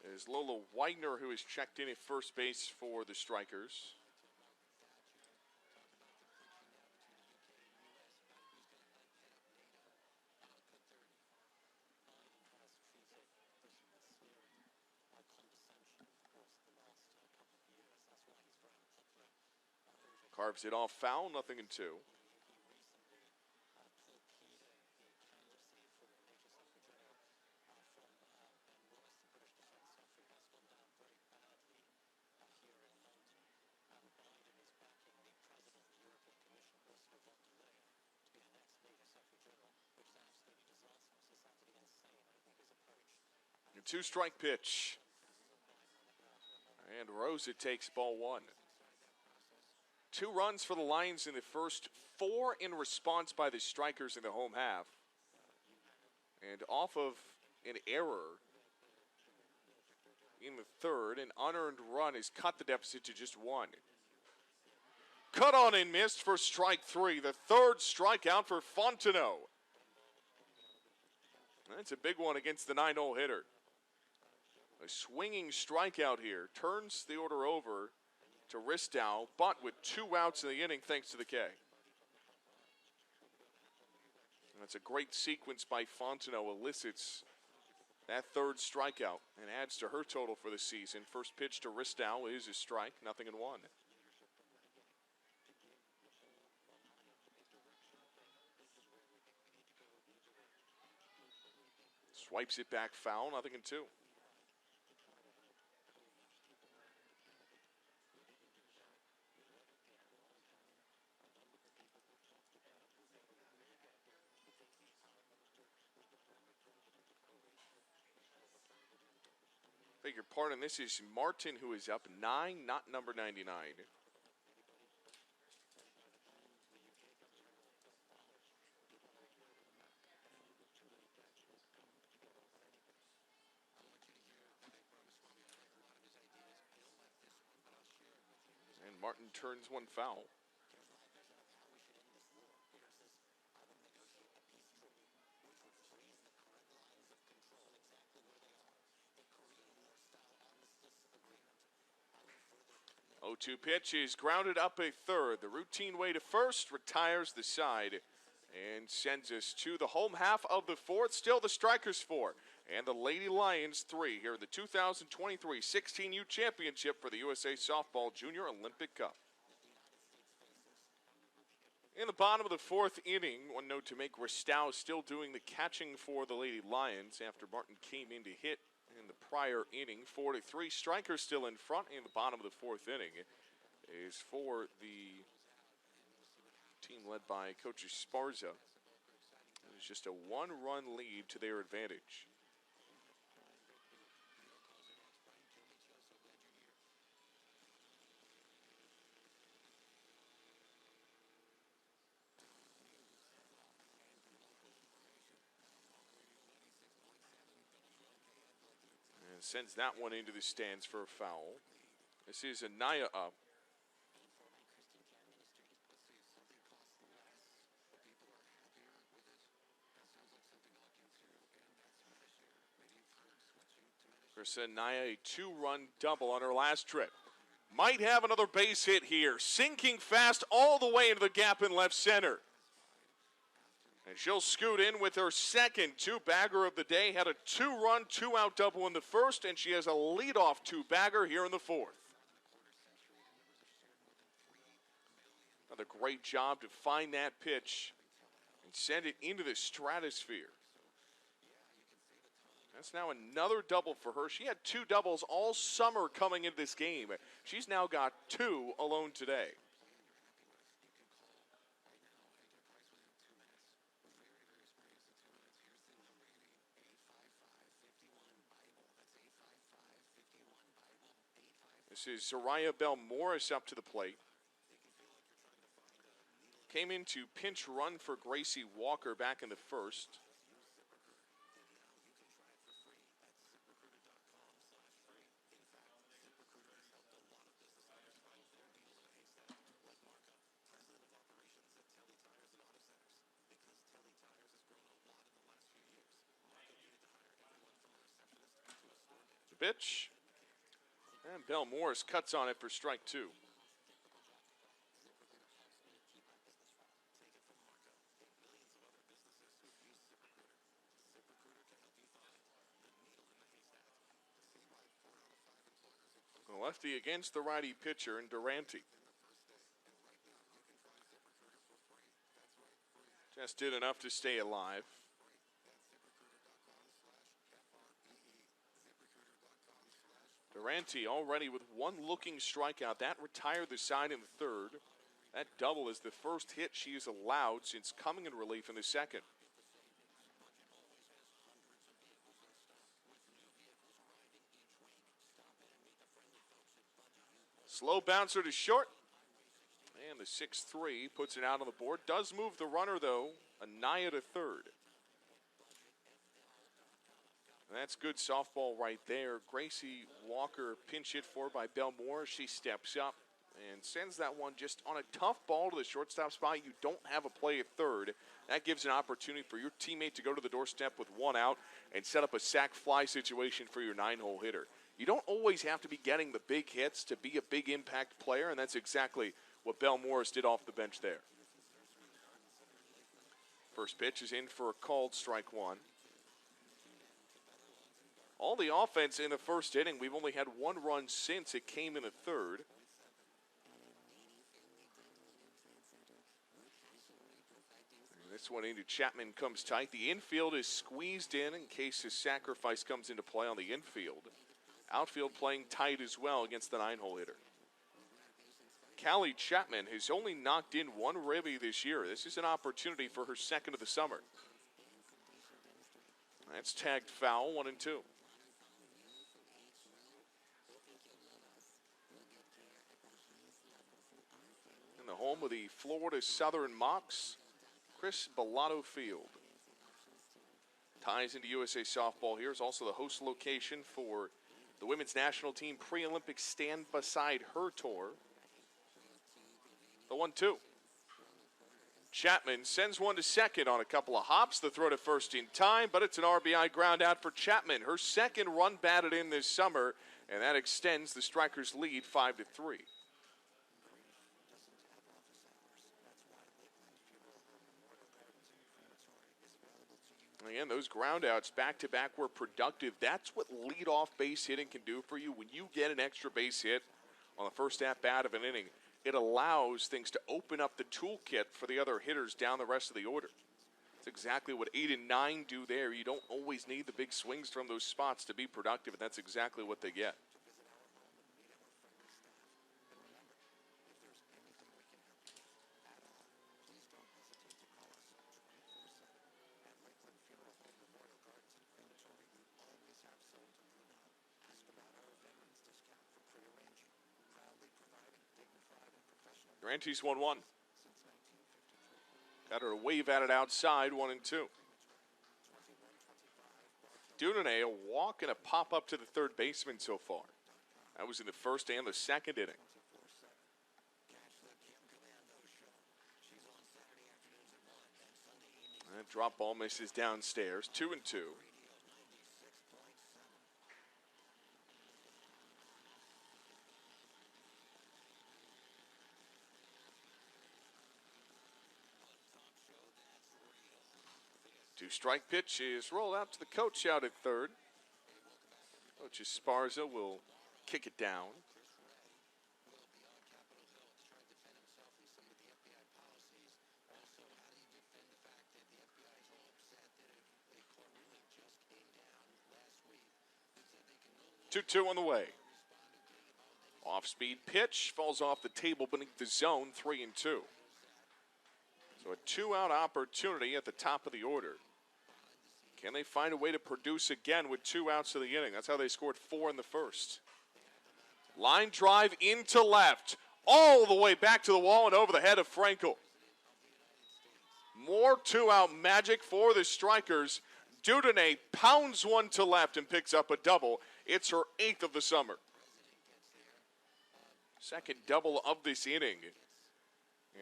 It is Lola Widener who is checked in at first base for the Strykers. Carves it off foul, 0-2. A two-strike pitch. And Rosa takes ball one. 2 runs for the Lions in the first, 4 in response by the Strykers in the home half. And off of an error in the third, an unearned run has cut the deficit to just 1. Cut on and missed for strike 3, the third strikeout for Fontenot. That's a big one against the 9-hole hitter. A swinging strikeout here turns the order over to Ristow, but with 2 outs in the inning thanks to the K. And that's a great sequence by Fontenot, elicits that third strikeout and adds to her total for the season. First pitch to Ristow is a strike, 0-1. Swipes it back foul, 0-2. Beg your pardon, this is Martin who is up 9, not number 99. And Martin turns one foul. Oh, 2 pitch is grounded up a third. The routine way to first, retires the side and sends us to the home half of the fourth. Still the Strykers 4 and the Lady Lions 3 here in the 2023 16U Championship for the USA Softball Junior Olympic Cup. In the bottom of the fourth inning, one note to make, Ristow still doing the catching for the Lady Lions after Martin came in to hit in the prior inning. 4-3. Strykers still in front in the bottom of the fourth inning is for the team led by Coach Esparza. It was just a 1-run lead to their advantage. Sends that one into the stands for a foul. This is Anaya up. Chris Anaya, a 2-run double on her last trip. Might have another base hit here. Sinking fast all the way into the gap in left center. And she'll scoot in with her second 2-bagger of the day. Had a 2-run, 2-out double in the first, and she has a leadoff 2-bagger here in the fourth. Another great job to find that pitch and send it into the stratosphere. That's now another double for her. She had 2 doubles all summer coming into this game. She's now got 2 alone today. This is Soraya Bell Morris up to the plate. Came in to pinch run for Gracie Walker back in the first. The pitch. And Bell Morris cuts on it for strike 2. The lefty against the righty pitcher in Durante. Just did enough to stay alive. Durante already with one looking strikeout. That retired the side in the third. That double is the first hit she has allowed since coming in relief in the second. Slow bouncer to short. And the 6-3 puts it out on the board. Does move the runner, though. Anaya to third. And that's good softball right there. Gracie Walker pinch hit for by Bell Moore. She steps up and sends that one just on a tough ball to the shortstop spot. You don't have a play at third. That gives an opportunity for your teammate to go to the doorstep with 1 out and set up a sac fly situation for your 9-hole hitter. You don't always have to be getting the big hits to be a big impact player, and that's exactly what Bell Morris did off the bench there. First pitch is in for a called strike 1. All the offense in the first inning. We've only had 1 run since it came in the third. And this one into Chapman comes tight. The infield is squeezed in case his sacrifice comes into play on the infield. Outfield playing tight as well against the 9-hole hitter. Callie Chapman has only knocked in 1 ribby this year. This is an opportunity for her second of the summer. That's tagged foul, 1-2. In the home of the Florida Southern Mocs, Chris Bellato Field. Ties into USA Softball here is also the host location for the women's national team pre-Olympic Stand Beside Her tour. The 1-2. Chapman sends one to second on a couple of hops. The throw to first in time, but it's an RBI ground out for Chapman. Her second run batted in this summer, and that extends the Strykers' lead 5-3. Again, those groundouts back-to-back were productive. That's what leadoff base hitting can do for you. When you get an extra base hit on the first at-bat of an inning, it allows things to open up the toolkit for the other hitters down the rest of the order. That's exactly what 8 and 9 do there. You don't always need the big swings from those spots to be productive, and that's exactly what they get. Durante's 1-1. Got her to wave at it outside, 1-2. Duvernay, a walk and a pop up to the third baseman so far. That was in the first and the second inning. That drop ball misses downstairs, 2-2. Two-strike pitch is rolled out to the coach out at third. Coach Esparza will kick it down. 2-2 on the way. Off-speed pitch falls off the table beneath the zone, 3-2. So a two-out opportunity at the top of the order. Can they find a way to produce again with 2 outs of the inning? That's how they scored 4 in the first. Line drive into left, all the way back to the wall and over the head of Frankel. More 2-out magic for the Strykers. Dudonay pounds one to left and picks up a double. It's her 8th of the summer. Second double of this inning.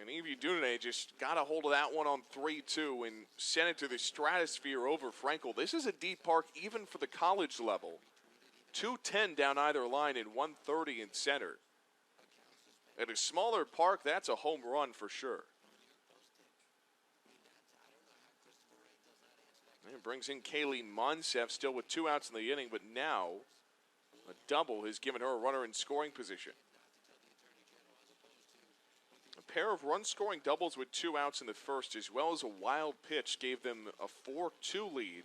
And Evie Dudonay just got a hold of that one on 3-2 and sent it to the stratosphere over Frankel. This is a deep park even for the college level. 210 down either line and 130 in center. At a smaller park, that's a home run for sure. And it brings in Kaylee Monsef, still with 2 outs in the inning, but now a double has given her a runner in scoring position. A pair of run-scoring doubles with 2 outs in the first, as well as a wild pitch, gave them a 4-2 lead.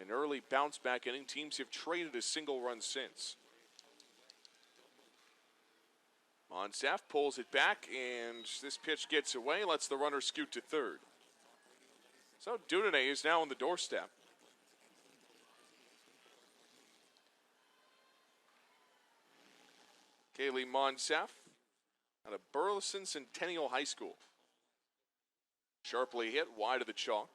An early bounce-back inning. Teams have traded a single run since. Monsef pulls it back, and this pitch gets away, lets the runner scoot to third. So Dudonay is now on the doorstep. Kaylee Monsef out of Burleson Centennial High School. Sharply hit, wide of the chalk.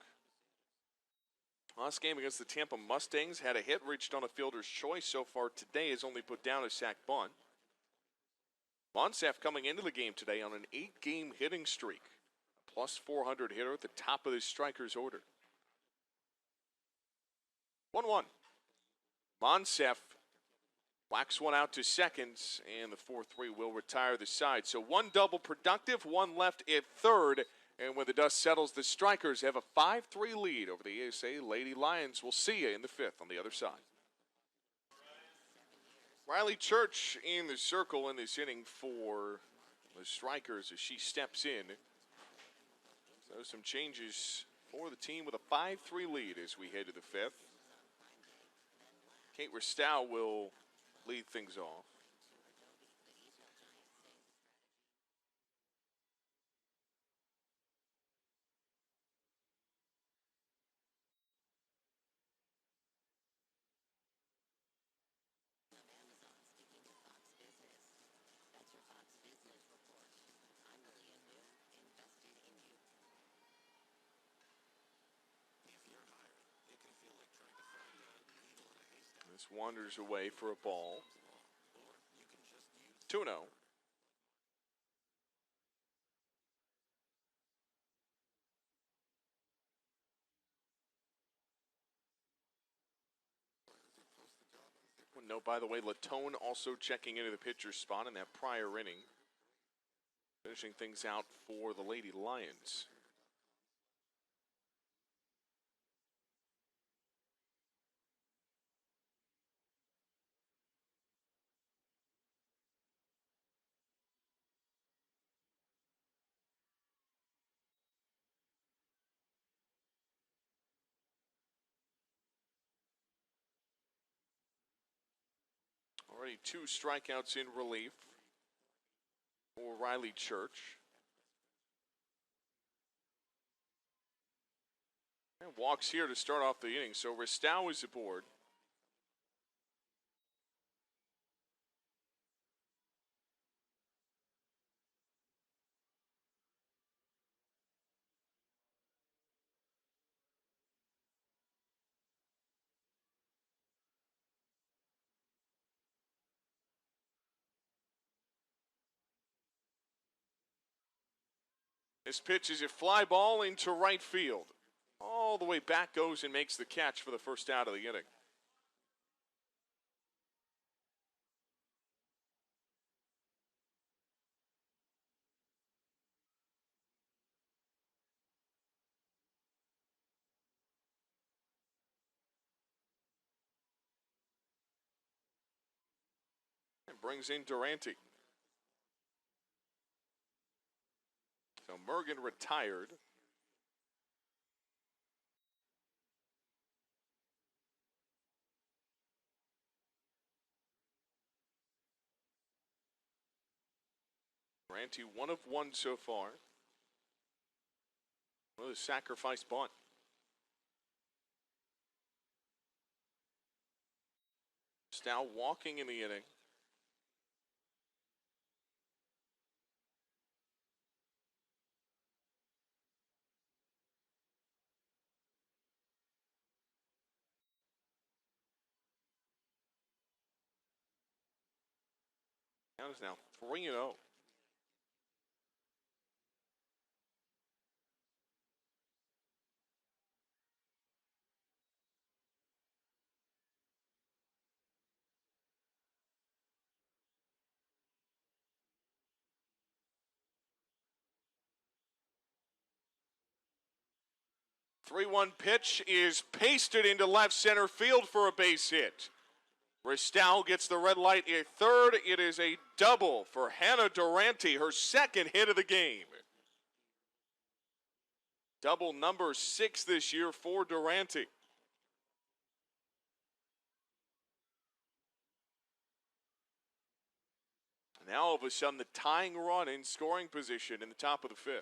Last game against the Tampa Mustangs, had a hit, reached on a fielder's choice. So far today has only put down a sac bunt. Monsef coming into the game today on an 8-game hitting streak. A plus 400 hitter at the top of the Strykers order. 1-1. Monsef whacks one out to seconds, and the 4-3 will retire the side. So 1 double productive, 1 left at third. And when the dust settles, the Strykers have a 5-3 lead over the ESA Lady Lions. We'll see you in the 5th on the other side. Riley Church in the circle in this inning for the Strykers as she steps in. So some changes for the team with a 5-3 lead as we head to the 5th. Kate Ristow will lead things off. This wanders away for a ball. 2-0. Note, by the way, Latone also checking into the pitcher's spot in that prior inning. Finishing things out for the Lady Lions. Already 2 strikeouts in relief for Riley Church. And walks here to start off the inning, so Ristow is aboard. This pitch is a fly ball into right field. All the way back goes and makes the catch for the first out of the inning. And brings in Durante. So Mergen retired. Durante 1 of 1 so far. With a sacrifice bunt. Now walking in the inning. Count is now 3-0. Three-one pitch is pasted into left center field for a base hit. Ristal gets the red light at third. It is a double for Hannah Durante, her second hit of the game. Double number 6 this year for Durante. Now all of a sudden the tying run in scoring position in the top of the 5th.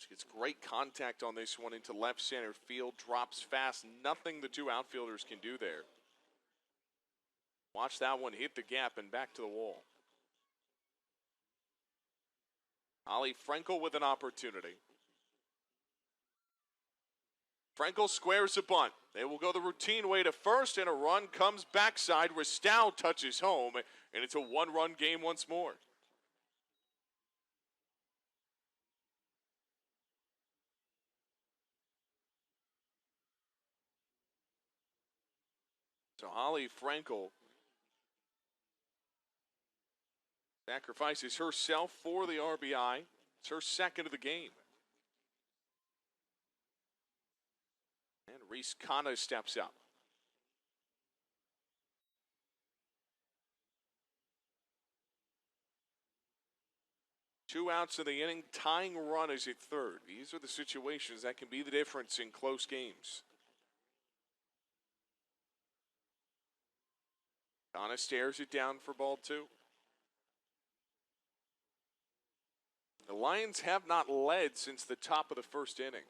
She gets great contact on this one into left center field. Drops fast. Nothing the two outfielders can do there. Watch that one hit the gap and back to the wall. Holly Frankel with an opportunity. Frankel squares a bunt. They will go the routine way to first, and a run comes backside. Ristal touches home, and it's a one-run game once more. So Holly Frankel sacrifices herself for the RBI. It's her second of the game. And Reese Kana steps up. Two outs in the inning, tying run is at third. These are the situations that can be the difference in close games. Kana stares it down for ball 2. The Lions have not led since the top of the first inning.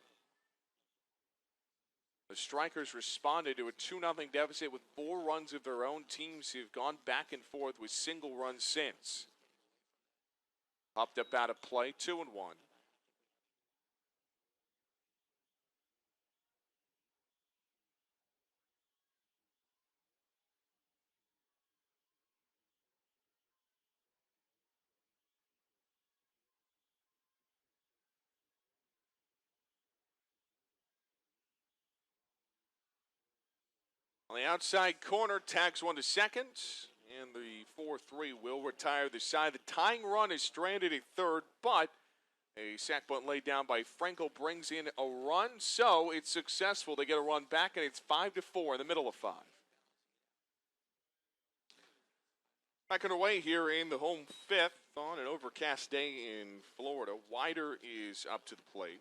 The Strykers responded to a 2-0 deficit with 4 runs of their own. Teams have gone back and forth with single runs since. Popped up out of play, 2-1. On the outside corner, tags one to second, and the 4-3 will retire the side. The tying run is stranded at third, but a sac bunt laid down by Frankel brings in a run, so it's successful. They get a run back, and it's 5-4 in the middle of 5. Back underway here in the home 5th on an overcast day in Florida. Wider is up to the plate.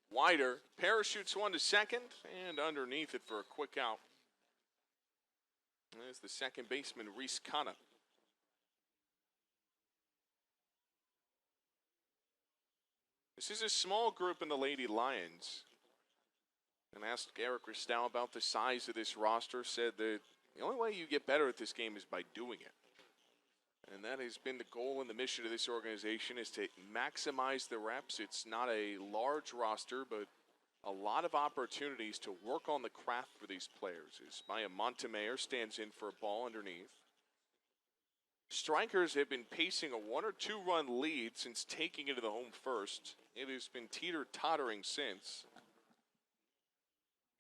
Wider parachutes one to second and underneath it for a quick out. There's the second baseman, Reese Kana. This is a small group in the Lady Lions. And asked Eric Ristal about the size of this roster, said that the only way you get better at this game is by doing it. And that has been the goal and the mission of this organization, is to maximize the reps. It's not a large roster, but a lot of opportunities to work on the craft for these players. As Maya Montemayor stands in for a ball underneath. Strykers have been pacing a 1 or 2 run lead since taking it to the home first. It has been teeter-tottering since.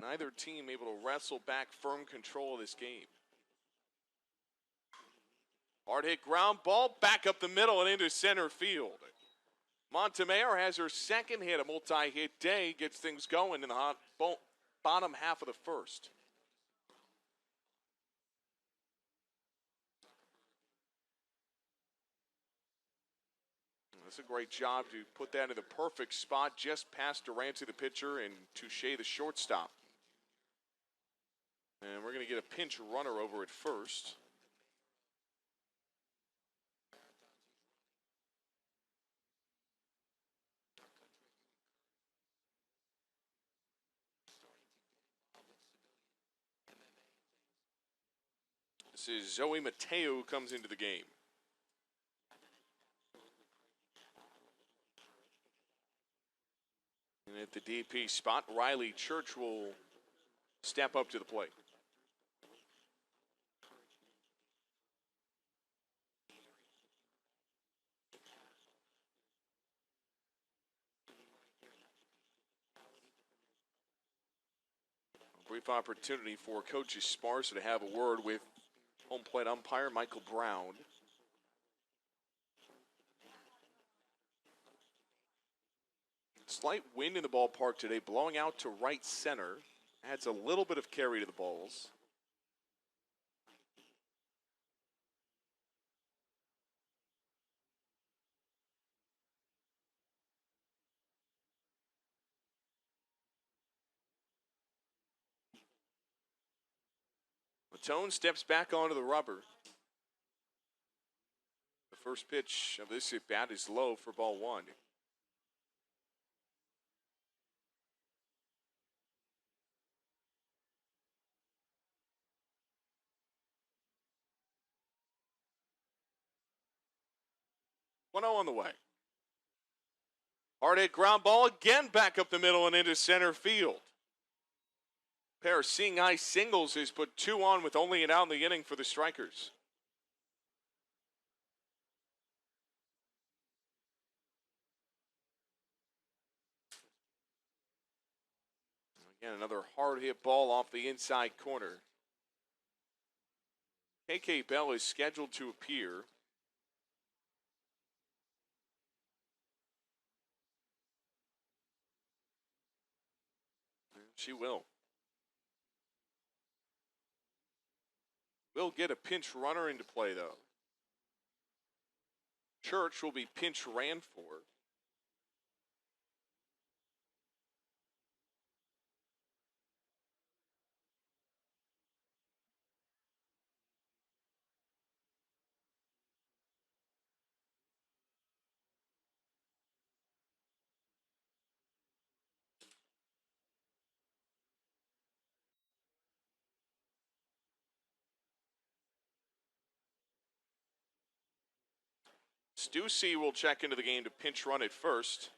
Neither team able to wrestle back firm control of this game. Hard hit ground ball back up the middle and into center field. Montemayor has her second hit, a multi-hit day, gets things going in the hot bottom half of the first. That's a great job to put that in the perfect spot, just past Durante, the pitcher, and Touche, the shortstop. And we're going to get a pinch runner over at first. This is Zoe Mateo who comes into the game. And at the DP spot, Riley Church will step up to the plate. A brief opportunity for Coach Esparza to have a word with home plate umpire Michael Brown. Slight wind in the ballpark today, blowing out to right center. Adds a little bit of carry to the balls. Matone steps back onto the rubber. The first pitch of this at bat is low for ball one. One 0 on the way. Hard hit ground ball again back up the middle and into center field. Pair of seeing eye singles has put 2 on with only an out in the inning for the Strykers. Again, another hard hit ball off the inside corner. KK Bell is scheduled to appear. She will. We'll get a pinch runner into play, though. Church will be pinch ran for. Stussy will check into the game to pinch run at first.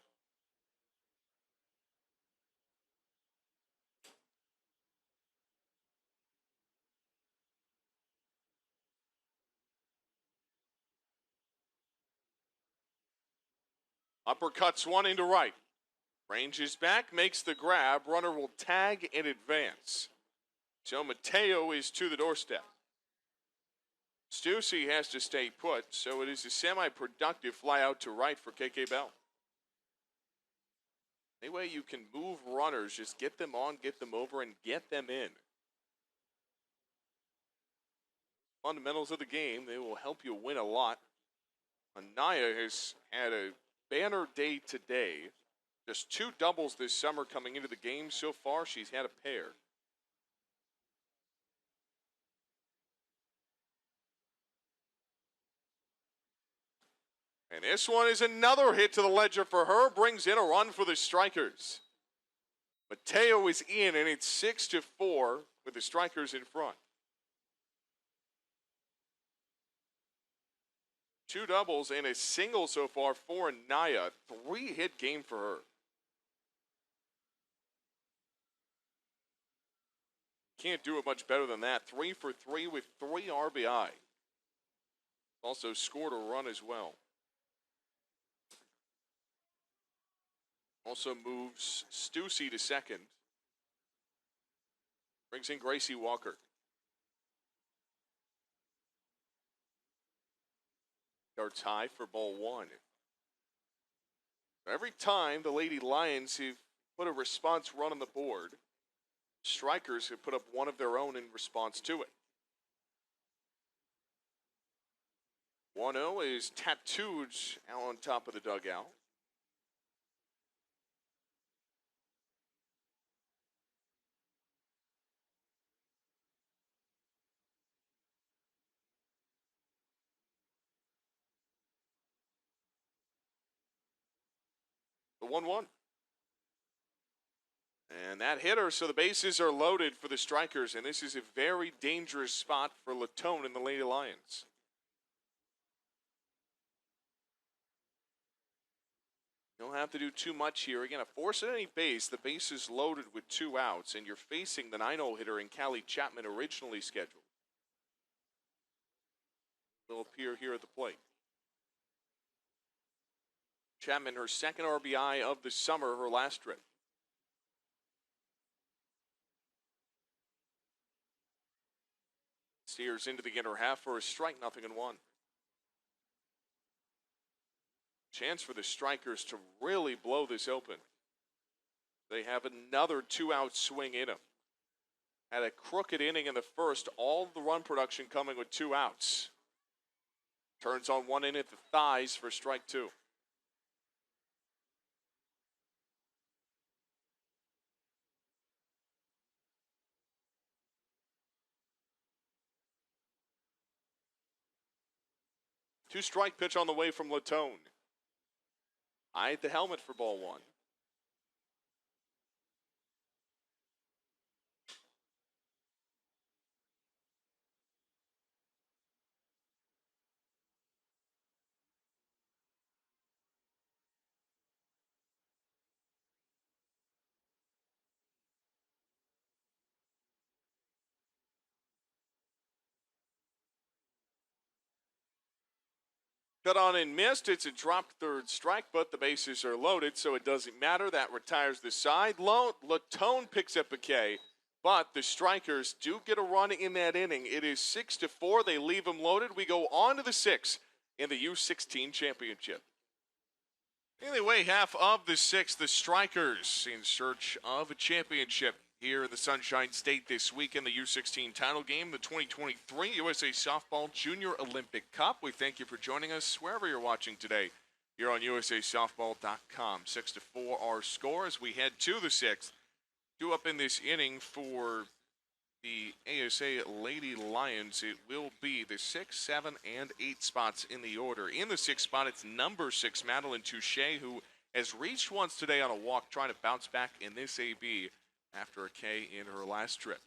Uppercuts one into right. Ranges back, makes the grab. Runner will tag and advance. So Mateo is to the doorstep. Stussy has to stay put, so it is a semi-productive fly out to right for KK Bell. Any way you can move runners, just get them on, get them over, and get them in. Fundamentals of the game, they will help you win a lot. Anaya has had a banner day today. Just 2 doubles this summer coming into the game so far. She's had a pair. And this one is another hit to the ledger for her. Brings in a run for the Strykers. Mateo is in, and it's 6-4 with the Strykers in front. 2 doubles and a single so far for Anaya. 3-hit game for her. Can't do it much better than that. 3 for 3 with 3 RBI. Also scored a run as well. Also moves Stussy to second. Brings in Gracie Walker. Starts high for ball one. Every time the Lady Lions have put a response run on the board, Strykers have put up one of their own in response to it. 1-0 is tattooed out on top of the dugout. The 1-1. And that hit her, so the bases are loaded for the Strykers, and this is a very dangerous spot for Latone and the Lady Lions. You don't have to do too much here. Again, a force at any base. The base is loaded with 2 outs, and you're facing the 9-0 hitter in Callie Chapman, originally scheduled. Will appear here at the plate. Chapman, her second RBI of the summer, her last trip. Steers into the inner half for a strike, 0-1. Chance for the Strykers to really blow this open. They have another 2-out swing in them. Had a crooked inning in the first, all the run production coming with 2 outs. Turns on one in at the thighs for strike 2. Two-strike pitch on the way from Latone. Eye at the helmet for ball 1. Cut on and missed. It's a dropped third strike, but the bases are loaded, so it doesn't matter. That retires the side. Latone picks up a K, but the Strykers do get a run in that inning. It is 6-4. They leave them loaded. We go on to the 6th in the U16 championship. Anyway, half of the 6th, the Strykers in search of a championship here in the Sunshine State this week in the U16 title game, the 2023 USA Softball Junior Olympic Cup. We thank you for joining us wherever you're watching today here on USASoftball.com. 6-4 our score as we head to the 6th. 2 up in this inning for the ASA Lady Lions. It will be the 6, 7, and 8 spots in the order. In the 6th spot, it's number 6, Madeline Touche, who has reached once today on a walk, trying to bounce back in this AB after a K in her last trip.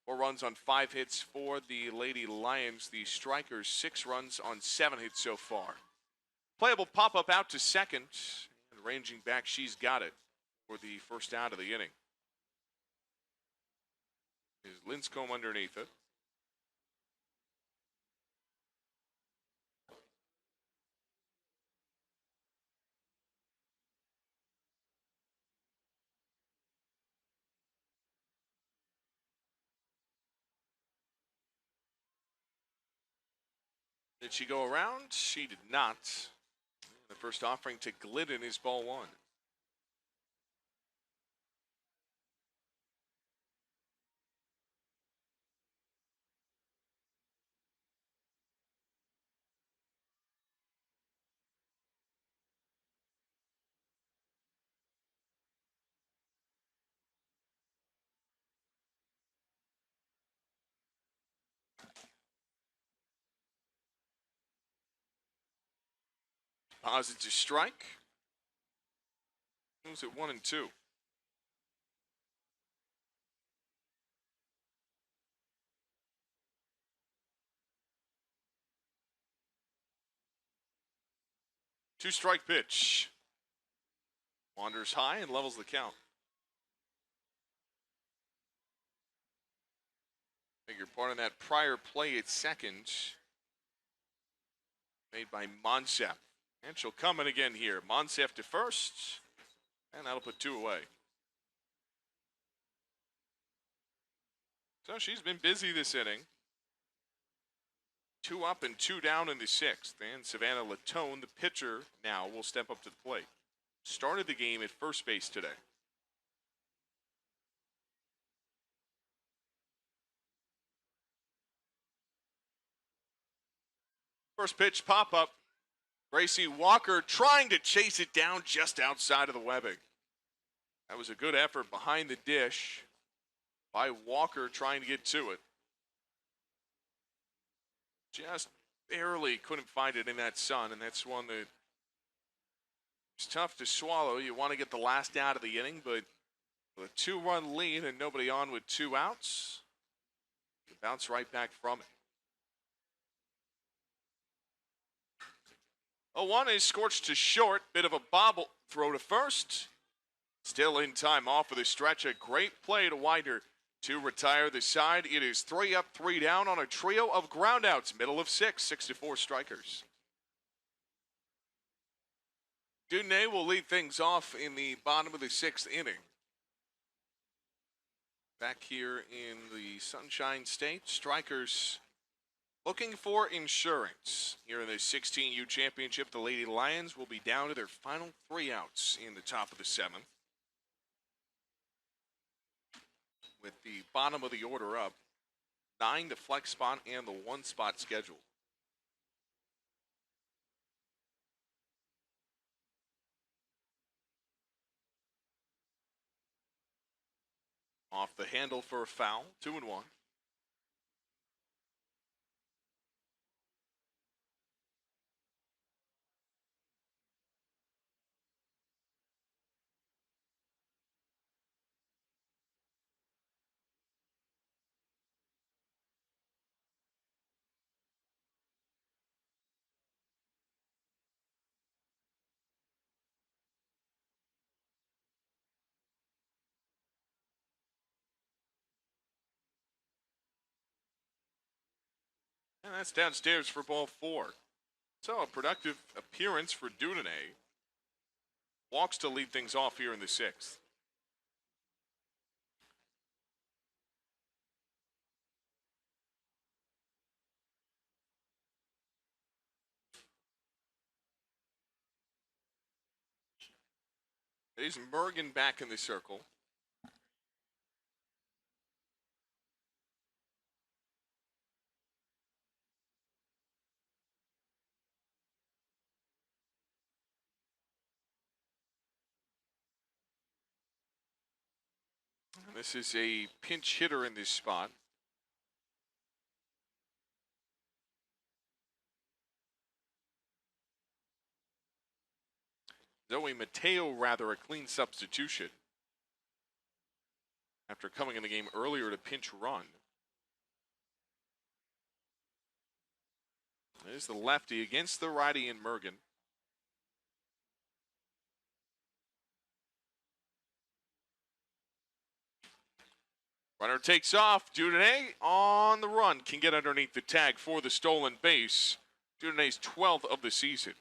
4 runs on 5 hits for the Lady Lions. The Strykers 6 runs on 7 hits so far. Playable pop-up out to second. And ranging back, she's got it for the first out of the inning. Is Linscomb underneath it. Did she go around? She did not. The first offering to Glidden is ball 1. Posits a strike. Moves at 1-2. Two-strike pitch. Wanders high and levels the count. Beg your pardon, that prior play at second made by Monsef. And she'll come in again here. Monsef to first, and that'll put 2 away. So she's been busy this inning. 2 up and 2 down in the 6th. And Savannah Latone, the pitcher, now will step up to the plate. Started the game at first base today. First pitch pop-up. Gracie Walker trying to chase it down just outside of the webbing. That was a good effort behind the dish by Walker trying to get to it. Just barely couldn't find it in that sun, and that's one that is tough to swallow. You want to get the last out of the inning, but with a 2-run lead and nobody on with 2 outs, you bounce right back from it. 0-1 is scorched to short. Bit of a bobble throw to first. Still in time off of the stretch. A great play to Winder to retire the side. It is 3 up, 3 down on a trio of groundouts. Middle of 6, 6-4 Strykers. Dudnay will lead things off in the bottom of the 6th inning. Back here in the Sunshine State, Strykers looking for insurance. Here in the 16U Championship, the Lady Lions will be down to their final 3 outs in the top of the 7th. With the bottom of the order up, 9 the flex spot and the 1 spot scheduled. Off the handle for a foul, 2-1. And that's downstairs for ball 4. So a productive appearance for Dudnay. Walks to lead things off here in the 6th. There's Mergen back in the circle. This is a pinch hitter in this spot. Zoe Mateo, rather, a clean substitution after coming in the game earlier to pinch run. There's the lefty against the righty in Mergen. Runner takes off. Dudnay on the run. Can get underneath the tag for the stolen base. Dudnay's 12th of the season.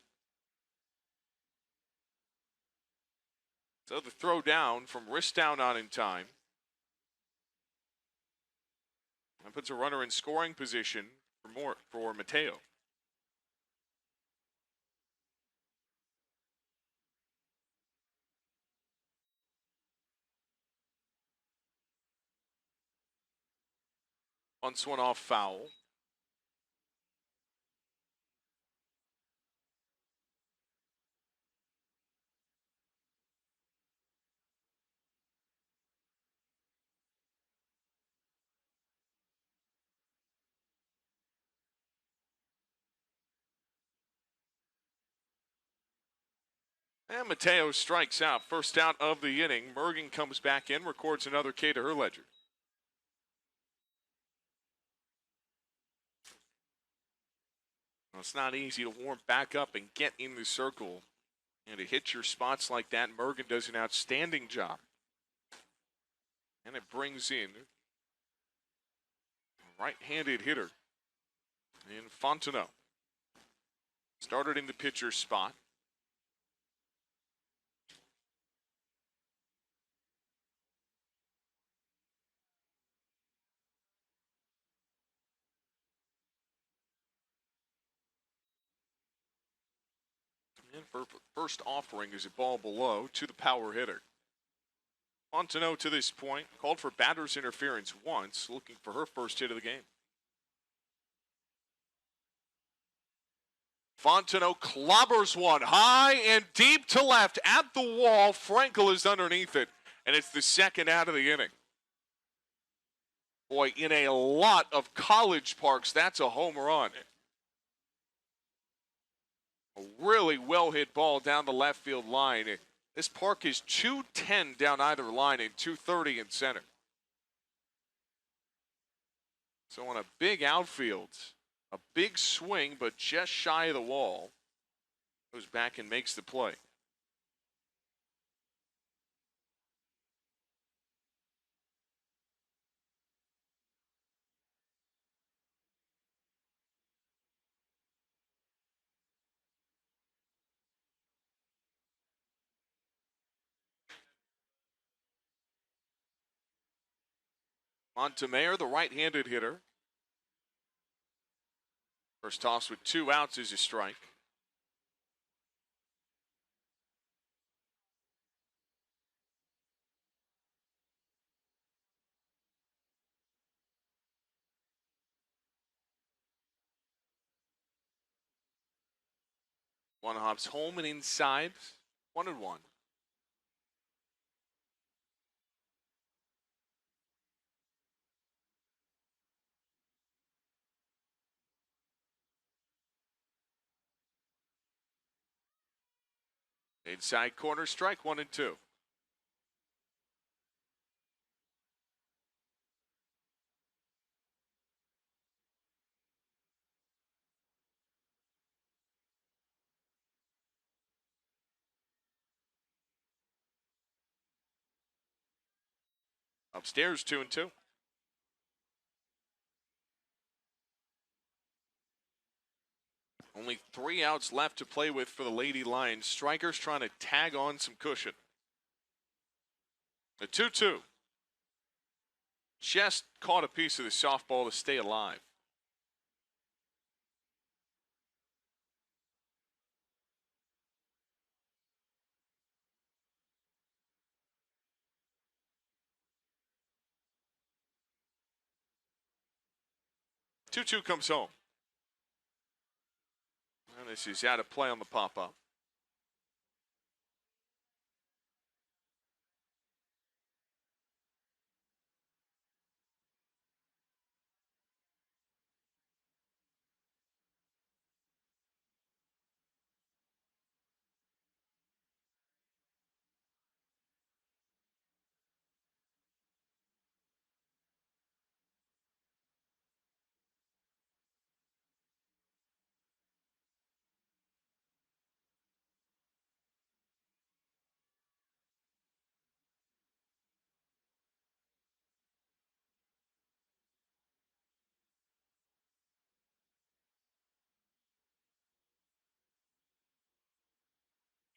So the throw down from wrist down on in time. That puts a runner in scoring position for Mateo. Bunts one off foul. And Mateo strikes out. First out of the inning. Mergen comes back in, records another K to her ledger. Well, it's not easy to warm back up and get in the circle. And to hit your spots like that, Mergen does an outstanding job. And it brings in a right-handed hitter in Fontenot. Started in the pitcher's spot. And for first offering is a ball below to the power hitter. Fontenot to this point called for batter's interference once, looking for her first hit of the game. Fontenot clobbers one high and deep to left at the wall. Frankel is underneath it, and it's the second out of the inning. Boy, in a lot of college parks, that's a home run. A really well-hit ball down the left field line. This park is 210 down either line and 230 in center. So on a big outfield, a big swing, but just shy of the wall, goes back and makes the play. Montemayor, the right-handed hitter. First toss with 2 outs is a strike. One hops home and inside. 1-1. Inside corner, strike 1-2. Upstairs, 2-2. Only 3 outs left to play with for the Lady Lions. Strykers trying to tag on some cushion. The 2-2. Just caught a piece of the softball to stay alive. Two comes home. And this is out of play on the pop-up.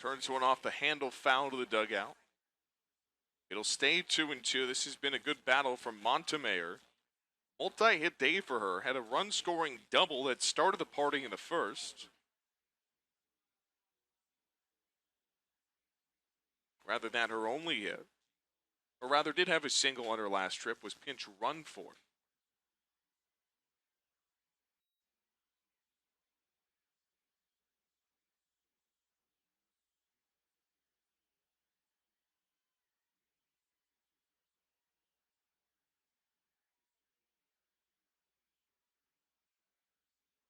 Turns one off the handle, foul to the dugout. It'll stay 2-2. This has been a good battle from Montemayor. Multi-hit day for her. Had a run-scoring double that started the party in the first. Rather than her only hit. Or rather did have a single on her last trip, was pinch run for.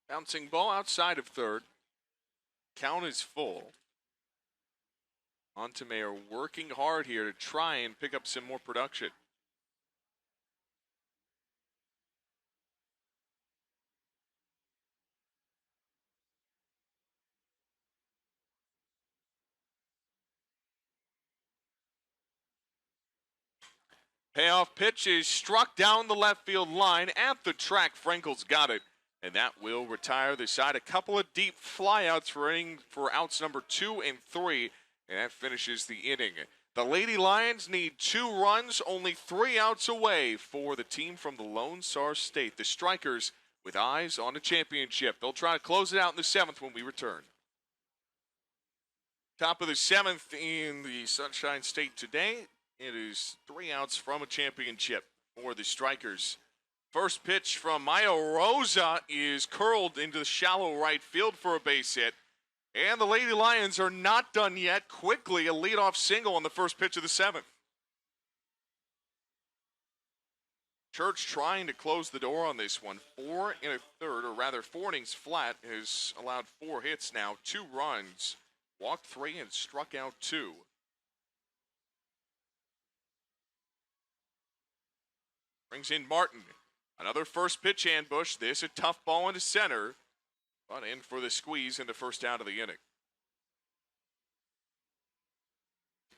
Bouncing ball outside of third. Count is full. Montemayor working hard here to try and pick up some more production. Payoff pitch is struck down the left field line at the track. Frankel's got it, and that will retire the side. A couple of deep flyouts for outs number 2 and 3, and that finishes the inning. The Lady Lions need 2 runs, only 3 outs away for the team from the Lone Star State. The Strykers with eyes on a championship. They'll try to close it out in the 7th when we return. Top of the 7th in the Sunshine State today. It is 3 outs from a championship for the Strykers. First pitch from Maya Rosa is curled into the shallow right field for a base hit. And the Lady Lions are not done yet. Quickly, a leadoff single on the first pitch of the seventh. Church trying to close the door on this one. 4 1/3, or rather 4 innings flat, has allowed 4 hits now, 2 runs, walked 3 and struck out 2. Brings in Martin. Another first pitch ambush. This a tough ball into center, but in for the squeeze in the first out of the inning.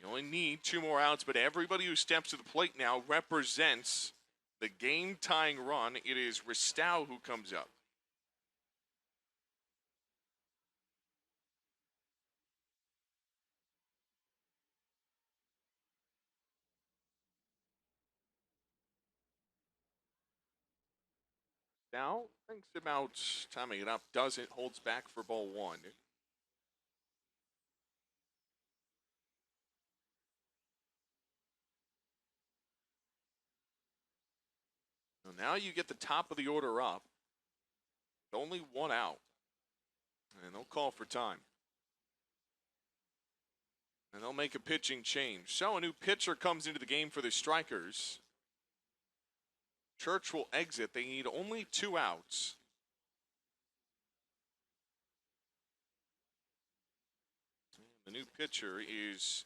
You only need 2 more outs, but everybody who steps to the plate now represents the game-tying run. It is Ristow who comes up. Now thinks about timing it up. Doesn't. Holds back for ball 1. So now you get the top of the order up. Only 1 out. And they'll call for time. And they'll make a pitching change. So a new pitcher comes into the game for the Strykers. Church will exit. They need only 2 outs. The new pitcher is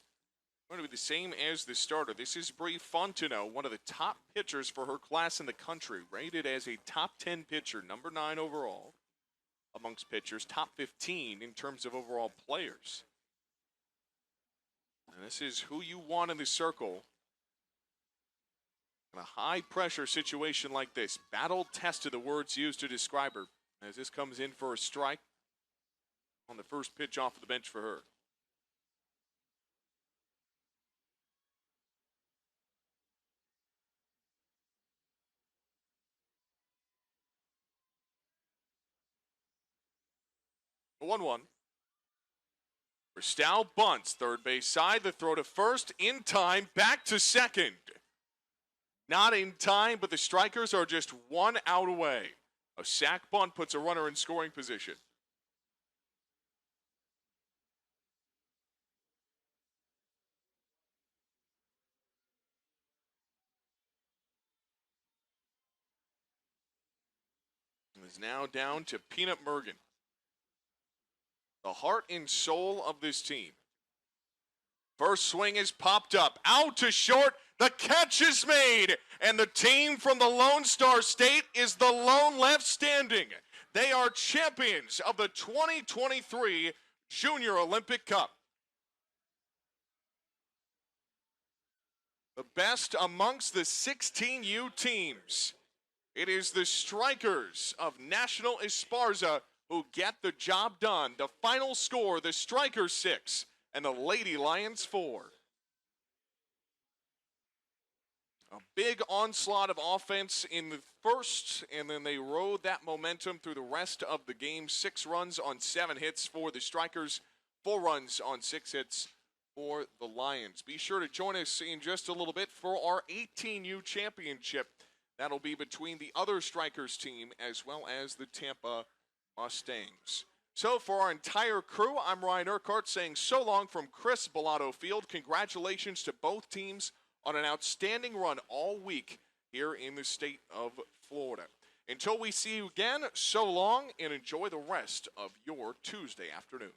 going to be the same as the starter. This is Bree Fontenot, one of the top pitchers for her class in the country, rated as a top 10 pitcher, number 9 overall amongst pitchers, top 15 in terms of overall players. And this is who you want in the circle. In a high-pressure situation like this, battle-tested, the words used to describe her, as this comes in for a strike on the first pitch off of the bench for her. A 1-1. Ristow bunts, third base side, the throw to first, in time, back to second. Not in time, but the Strykers are just 1 out away. A sac bunt puts a runner in scoring position. It is now down to Peanut Mergen, the heart and soul of this team. First swing is popped up, out to short, the catch is made, and the team from the Lone Star State is the lone left standing. They are champions of the 2023 Junior Olympic Cup. The best amongst the 16U teams. It is the Strykers of National Esparza who get the job done. The final score, the Strykers 6 and the Lady Lions 4. A big onslaught of offense in the first, and then they rode that momentum through the rest of the game. 6 runs on 7 hits for the Strykers, 4 runs on 6 hits for the Lions. Be sure to join us in just a little bit for our 18U championship. That'll be between the other Strykers team as well as the Tampa Mustangs. So for our entire crew, I'm Ryan Urquhart saying so long from Chris Bellato Field. Congratulations to both teams on an outstanding run all week here in the state of Florida. Until we see you again, so long and enjoy the rest of your Tuesday afternoon.